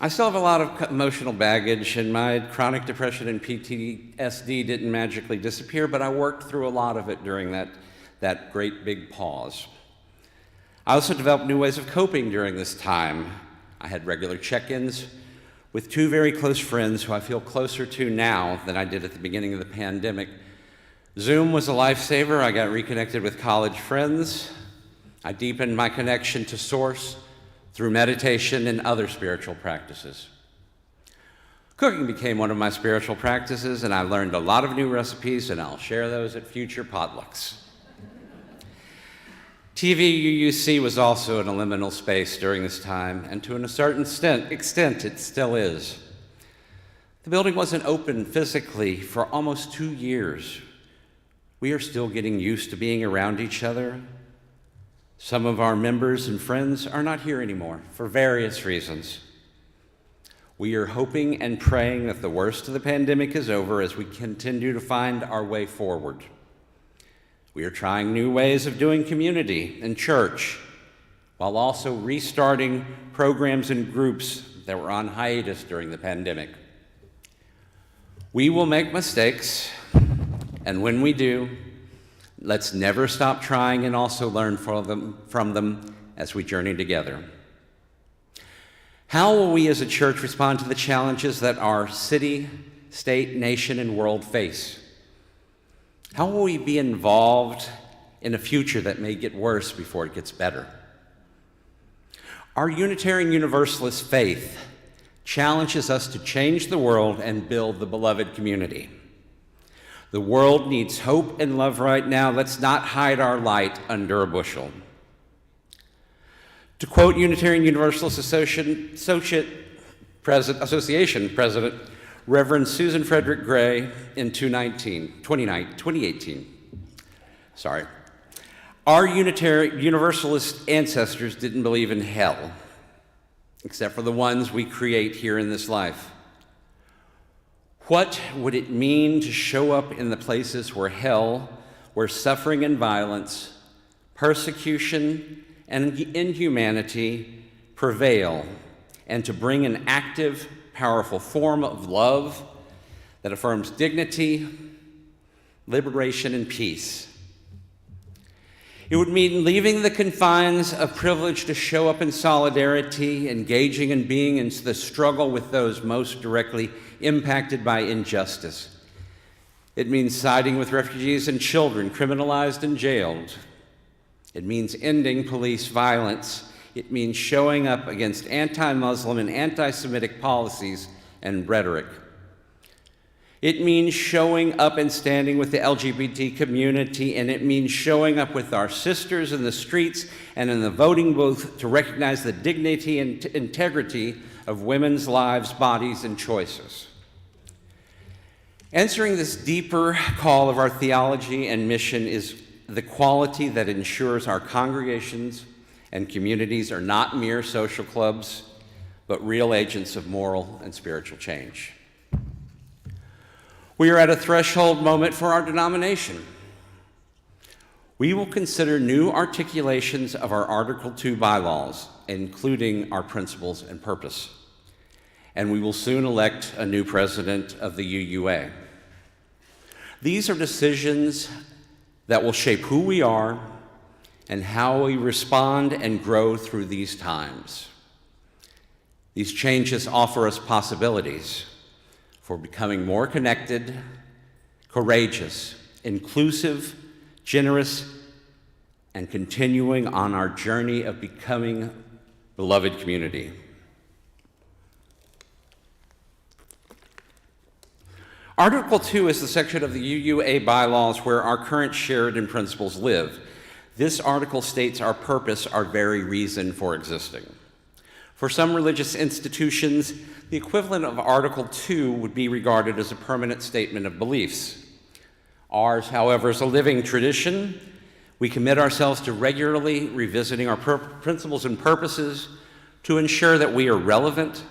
I still have a lot of emotional baggage, and my chronic depression and PTSD didn't magically disappear, but I worked through a lot of it during that great big pause. I also developed new ways of coping during this time. I had regular check-ins with two very close friends who I feel closer to now than I did at the beginning of the pandemic. Zoom was a lifesaver. I got reconnected with college friends. I deepened my connection to Source through meditation and other spiritual practices. Cooking became one of my spiritual practices, and I learned a lot of new recipes, and I'll share those at future potlucks. TVUUC was also in a liminal space during this time, and to a certain extent, it still is. The building wasn't open physically for almost 2 years. We are still getting used to being around each other. Some of our members and friends are not here anymore for various reasons. We are hoping and praying that the worst of the pandemic is over as we continue to find our way forward. We are trying new ways of doing community and church, while also restarting programs and groups that were on hiatus during the pandemic. We will make mistakes, and when we do, let's never stop trying and also learn from them as we journey together. How will we as a church respond to the challenges that our city, state, nation, and world face? How will we be involved in a future that may get worse before it gets better? Our Unitarian Universalist faith challenges us to change the world and build the beloved community. The world needs hope and love right now. Let's not hide our light under a bushel. To quote Unitarian Universalist Association President Reverend Susan Frederick Gray in 2018. Our Universalist ancestors didn't believe in hell, except for the ones we create here in this life. What would it mean to show up in the places where suffering and violence, persecution and inhumanity prevail, and to bring an active, powerful form of love that affirms dignity, liberation, and peace? It would mean leaving the confines of privilege to show up in solidarity, engaging and being in the struggle with those most directly impacted by injustice. It means siding with refugees and children criminalized and jailed. It means ending police violence. It means showing up against anti-Muslim and anti-Semitic policies and rhetoric. It means showing up and standing with the LGBT community, and it means showing up with our sisters in the streets and in the voting booth to recognize the dignity and integrity of women's lives, bodies, and choices. Answering this deeper call of our theology and mission is the quality that ensures our congregations and communities are not mere social clubs, but real agents of moral and spiritual change. We are at a threshold moment for our denomination. We will consider new articulations of our Article 2 bylaws, including our principles and purpose. And we will soon elect a new president of the UUA. These are decisions that will shape who we are and how we respond and grow through these times. These changes offer us possibilities for becoming more connected, courageous, inclusive, generous, and continuing on our journey of becoming beloved community. Article 2 is the section of the UUA bylaws where our current Sheridan principles live. This article states our purpose, our very reason for existing. For some religious institutions, the equivalent of Article 2 would be regarded as a permanent statement of beliefs. Ours, however, is a living tradition. We commit ourselves to regularly revisiting our principles and purposes to ensure that we are relevant,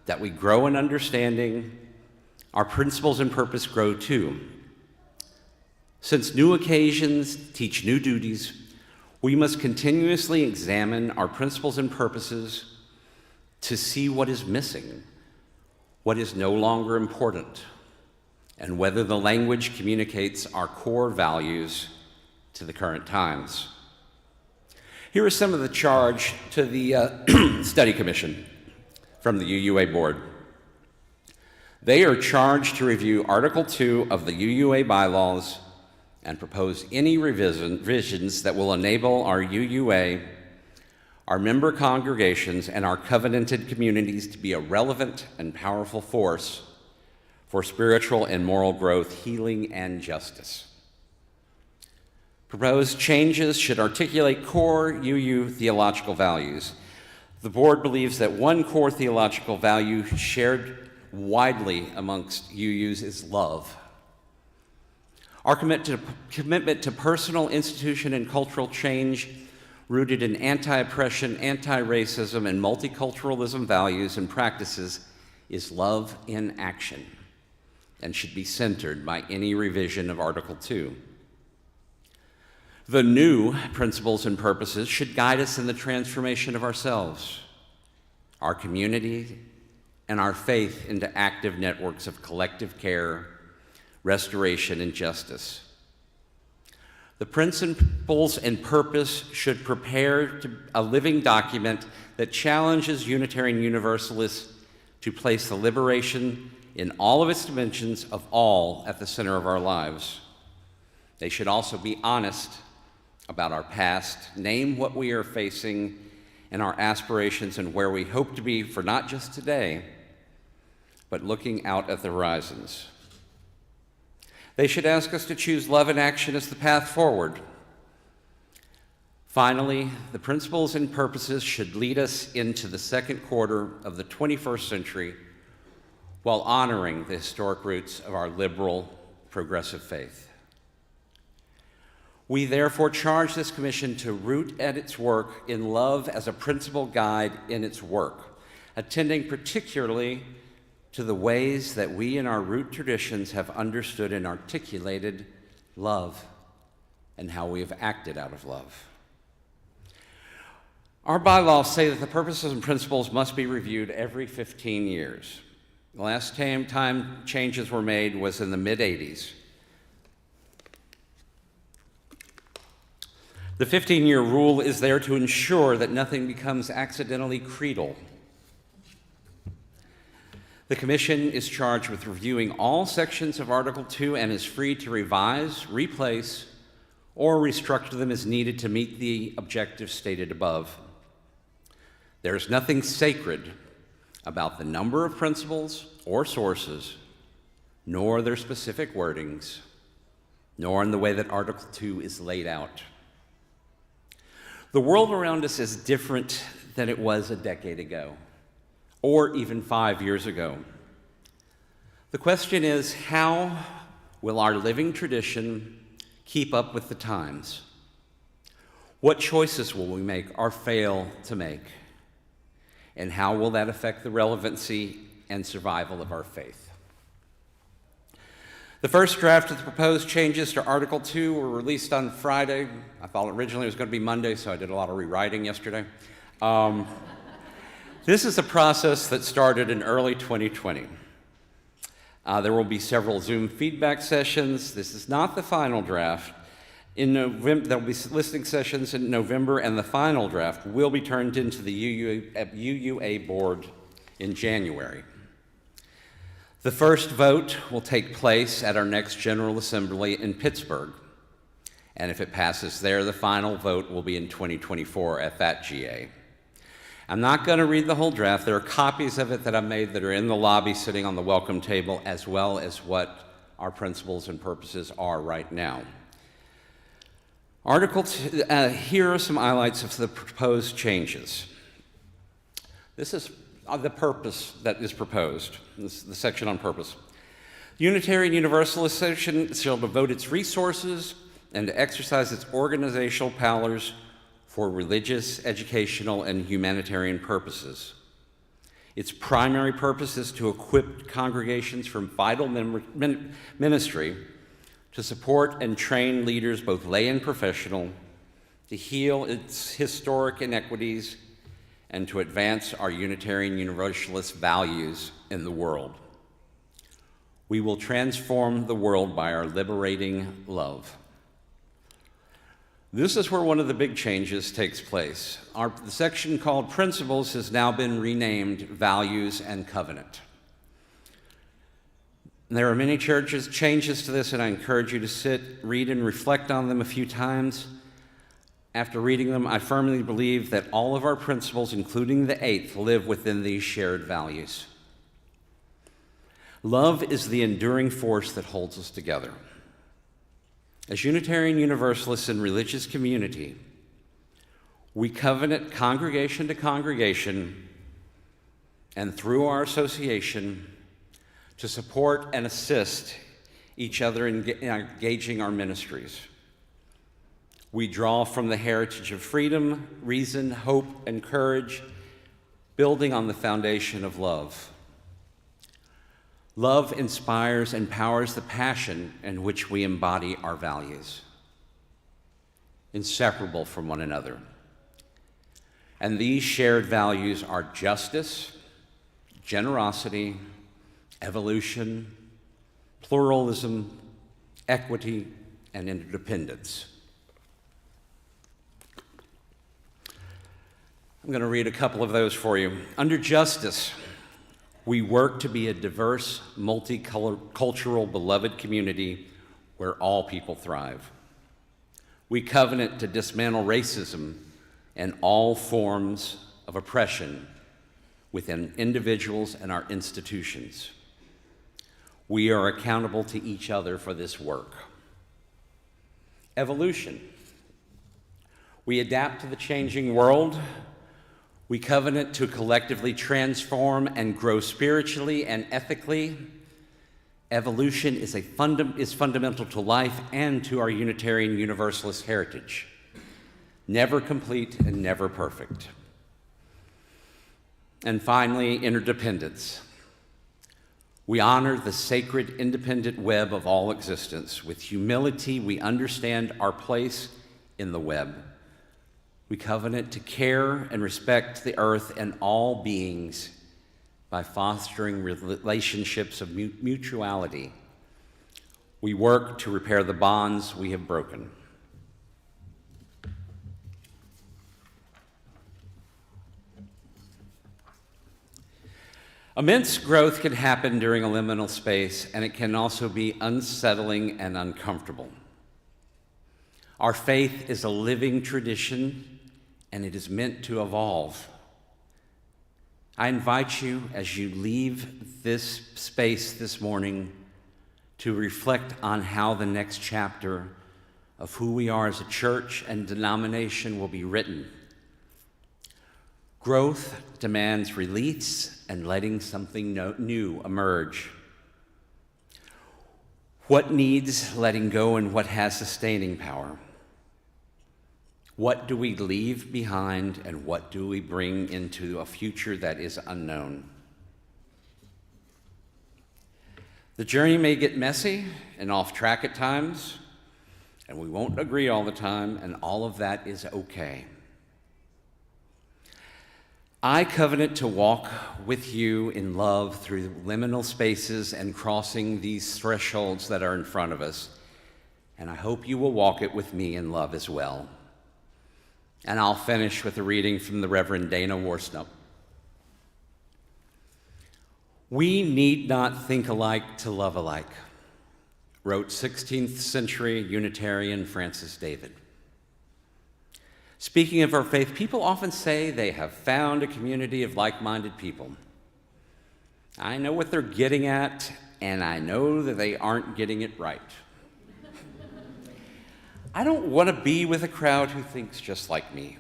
that we grow in understanding. Our principles and purpose grow too. Since new occasions teach new duties, we must continuously examine our principles and purposes to see what is missing, what is no longer important, and whether the language communicates our core values to the current times. Here is some of the charge to the study commission from the UUA board. They are charged to review Article 2 of the UUA bylaws and propose any revisions that will enable our UUA, our member congregations, and our covenanted communities to be a relevant and powerful force for spiritual and moral growth, healing, and justice. Proposed changes should articulate core UU theological values. The board believes that one core theological value shared widely amongst UUs is love. Our commitment to personal, institution, and cultural change rooted in anti-oppression, anti-racism, and multiculturalism values and practices is love in action and should be centered by any revision of Article 2. The new principles and purposes should guide us in the transformation of ourselves, our community, and our faith into active networks of collective care, restoration, and justice. The principles and purpose should prepare a living document that challenges Unitarian Universalists to place the liberation in all of its dimensions of all at the center of our lives. They should also be honest about our past, name what we are facing and our aspirations and where we hope to be for not just today, but looking out at the horizons. They should ask us to choose love and action as the path forward. Finally, the principles and purposes should lead us into the second quarter of the 21st century while honoring the historic roots of our liberal, progressive faith. We therefore charge this commission to root at its work in love as a principal guide in its work, attending particularly to the ways that we in our root traditions have understood and articulated love and how we have acted out of love. Our bylaws say that the purposes and principles must be reviewed every 15 years. The last time changes were made was in the mid-'80s. The 15-year rule is there to ensure that nothing becomes accidentally creedal. The Commission is charged with reviewing all sections of Article 2 and is free to revise, replace, or restructure them as needed to meet the objectives stated above. There is nothing sacred about the number of principles or sources, nor their specific wordings, nor in the way that Article 2 is laid out. The world around us is different than it was a decade ago, or even 5 years ago. The question is, how will our living tradition keep up with the times? What choices will we make or fail to make? And how will that affect the relevancy and survival of our faith? The first draft of the proposed changes to Article 2 were released on Friday. I thought originally it was going to be Monday, so I did a lot of rewriting yesterday. This is a process that started in early 2020. There will be several Zoom feedback sessions. This is not the final draft. In November, there will be listening sessions in November, and the final draft will be turned into the UUA board in January. The first vote will take place at our next General Assembly in Pittsburgh. And if it passes there, the final vote will be in 2024 at that GA. I'm not going to read the whole draft. There are copies of it that I made that are in the lobby sitting on the welcome table, as well as what our principles and purposes are right now. Here are some highlights of the proposed changes. This is the purpose that is proposed, this is the section on purpose. The Unitarian Universalist Church shall devote its resources and to exercise its organizational powers for religious, educational, and humanitarian purposes. Its primary purpose is to equip congregations from vital ministry to support and train leaders, both lay and professional, to heal its historic inequities, and to advance our Unitarian Universalist values in the world. We will transform the world by our liberating love. This is where one of the big changes takes place. The section called Principles has now been renamed Values and Covenant. There are many changes to this, and I encourage you to sit, read, and reflect on them a few times. After reading them, I firmly believe that all of our principles, including the 8th, live within these shared values. Love is the enduring force that holds us together. As Unitarian Universalists in religious community, we covenant congregation to congregation and through our association to support and assist each other in engaging our ministries. We draw from the heritage of freedom, reason, hope, and courage, building on the foundation of love. Love inspires and powers the passion in which we embody our values, inseparable from one another. And these shared values are justice, generosity, evolution, pluralism, equity, and interdependence. I'm going to read a couple of those for you. Under justice, we work to be a diverse, multicultural, beloved community where all people thrive. We covenant to dismantle racism and all forms of oppression within individuals and our institutions. We are accountable to each other for this work. Evolution. We adapt to the changing world. We covenant to collectively transform and grow spiritually and ethically. Evolution is fundamental to life and to our Unitarian Universalist heritage. Never complete and never perfect. And finally, interdependence. We honor the sacred independent web of all existence. With humility, we understand our place in the web. We covenant to care and respect the earth and all beings by fostering relationships of mutuality. We work to repair the bonds we have broken. Immense growth can happen during a liminal space, and it can also be unsettling and uncomfortable. Our faith is a living tradition, and it is meant to evolve. I invite you, as you leave this space this morning, to reflect on how the next chapter of who we are as a church and denomination will be written. Growth demands release and letting something new emerge. What needs letting go and what has sustaining power? What do we leave behind and what do we bring into a future that is unknown? The journey may get messy and off track at times, and we won't agree all the time, and all of that is okay. I covenant to walk with you in love through liminal spaces and crossing these thresholds that are in front of us, and I hope you will walk it with me in love as well. And I'll finish with a reading from the Reverend Dana Worsnup. We need not think alike to love alike, wrote 16th century Unitarian Francis David. Speaking of our faith, people often say they have found a community of like-minded people. I know what they're getting at, and I know that they aren't getting it right. I don't want to be with a crowd who thinks just like me.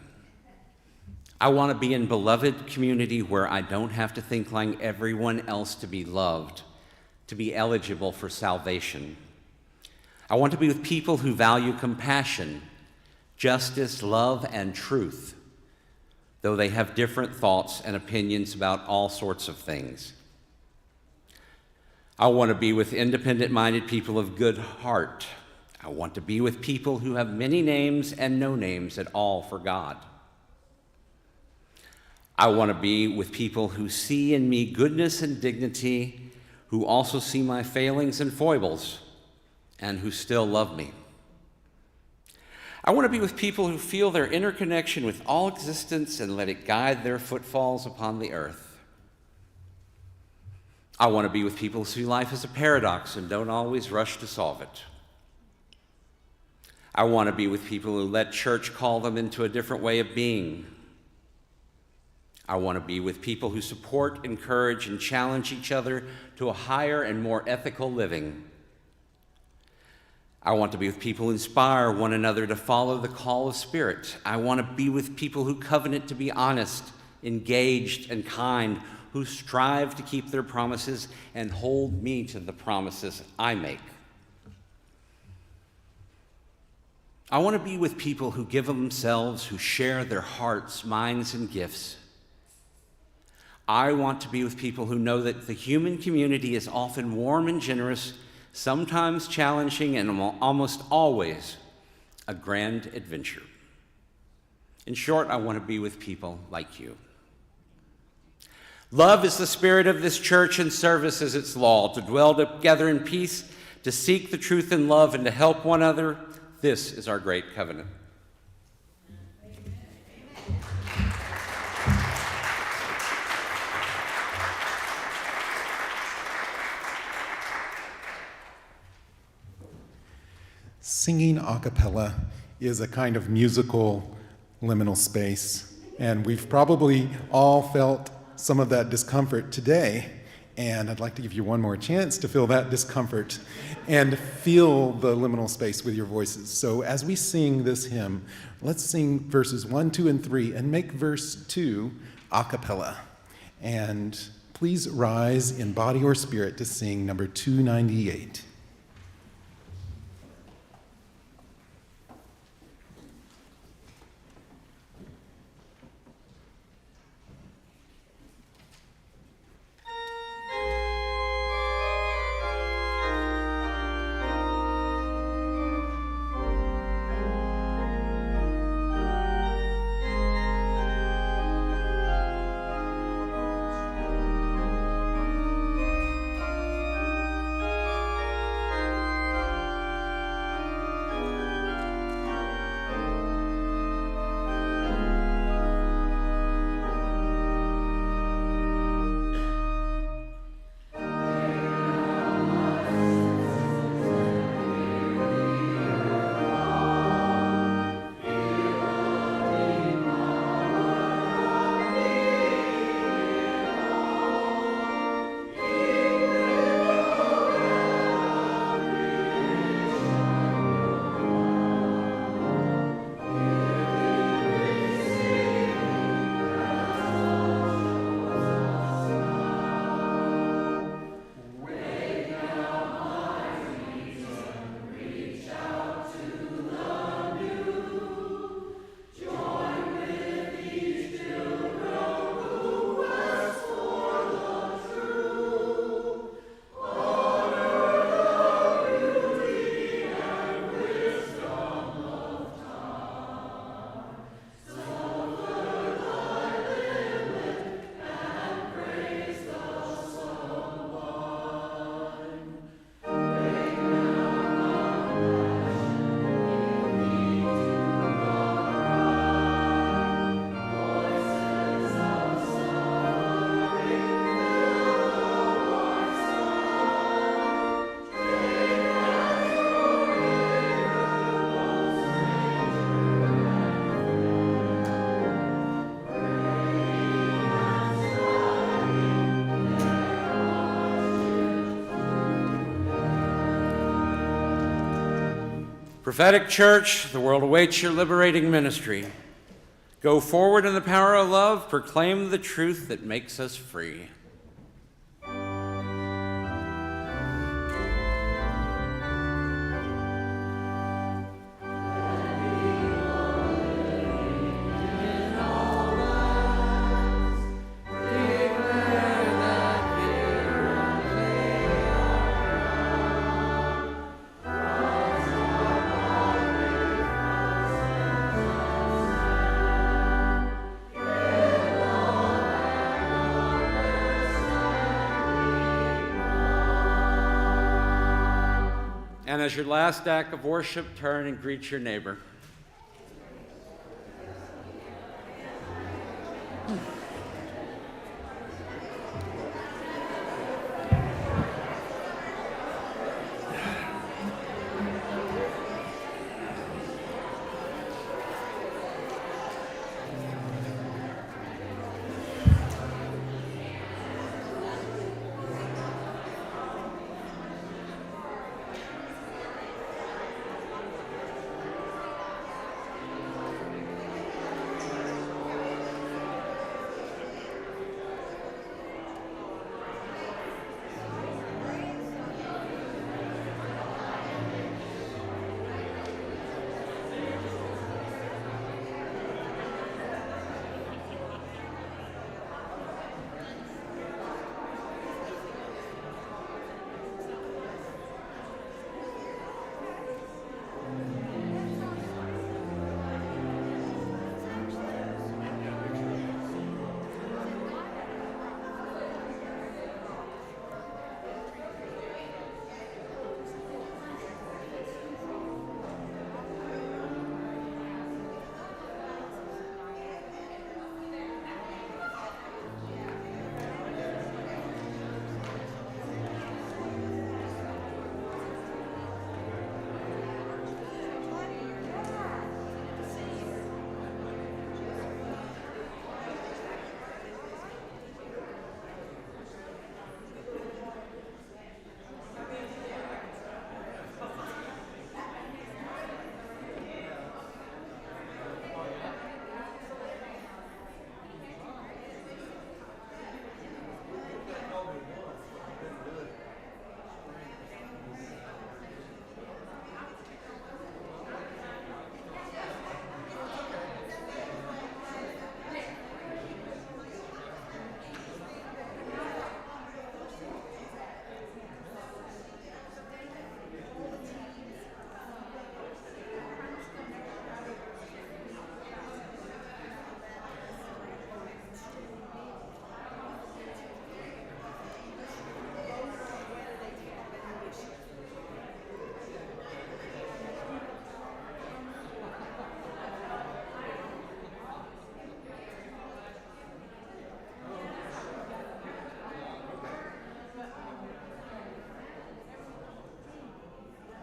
I want to be in beloved community where I don't have to think like everyone else to be loved, to be eligible for salvation. I want to be with people who value compassion, justice, love, and truth, though they have different thoughts and opinions about all sorts of things. I want to be with independent-minded people of good heart, I want to be with people who have many names and no names at all for God. I want to be with people who see in me goodness and dignity, who also see my failings and foibles, and who still love me. I want to be with people who feel their interconnection with all existence and let it guide their footfalls upon the earth. I want to be with people who see life as a paradox and don't always rush to solve it. I want to be with people who let church call them into a different way of being. I want to be with people who support, encourage, and challenge each other to a higher and more ethical living. I want to be with people who inspire one another to follow the call of Spirit. I want to be with people who covenant to be honest, engaged, and kind, who strive to keep their promises and hold me to the promises I make. I want to be with people who give of themselves, who share their hearts, minds, and gifts. I want to be with people who know that the human community is often warm and generous, sometimes challenging, and almost always a grand adventure. In short, I want to be with people like you. Love is the spirit of this church, and service is its law, to dwell together in peace, to seek the truth in love, and to help one another. This is our great covenant. Singing a cappella is a kind of musical liminal space, and we've probably all felt some of that discomfort today, and I'd like to give you one more chance to feel that discomfort and feel the liminal space with your voices. So as we sing this hymn, let's sing verses 1, 2, and 3, and make verse 2 a cappella. And please rise in body or spirit to sing number 298. Prophetic Church, the world awaits your liberating ministry. Go forward in the power of love, proclaim the truth that makes us free. And as your last act of worship, turn and greet your neighbor.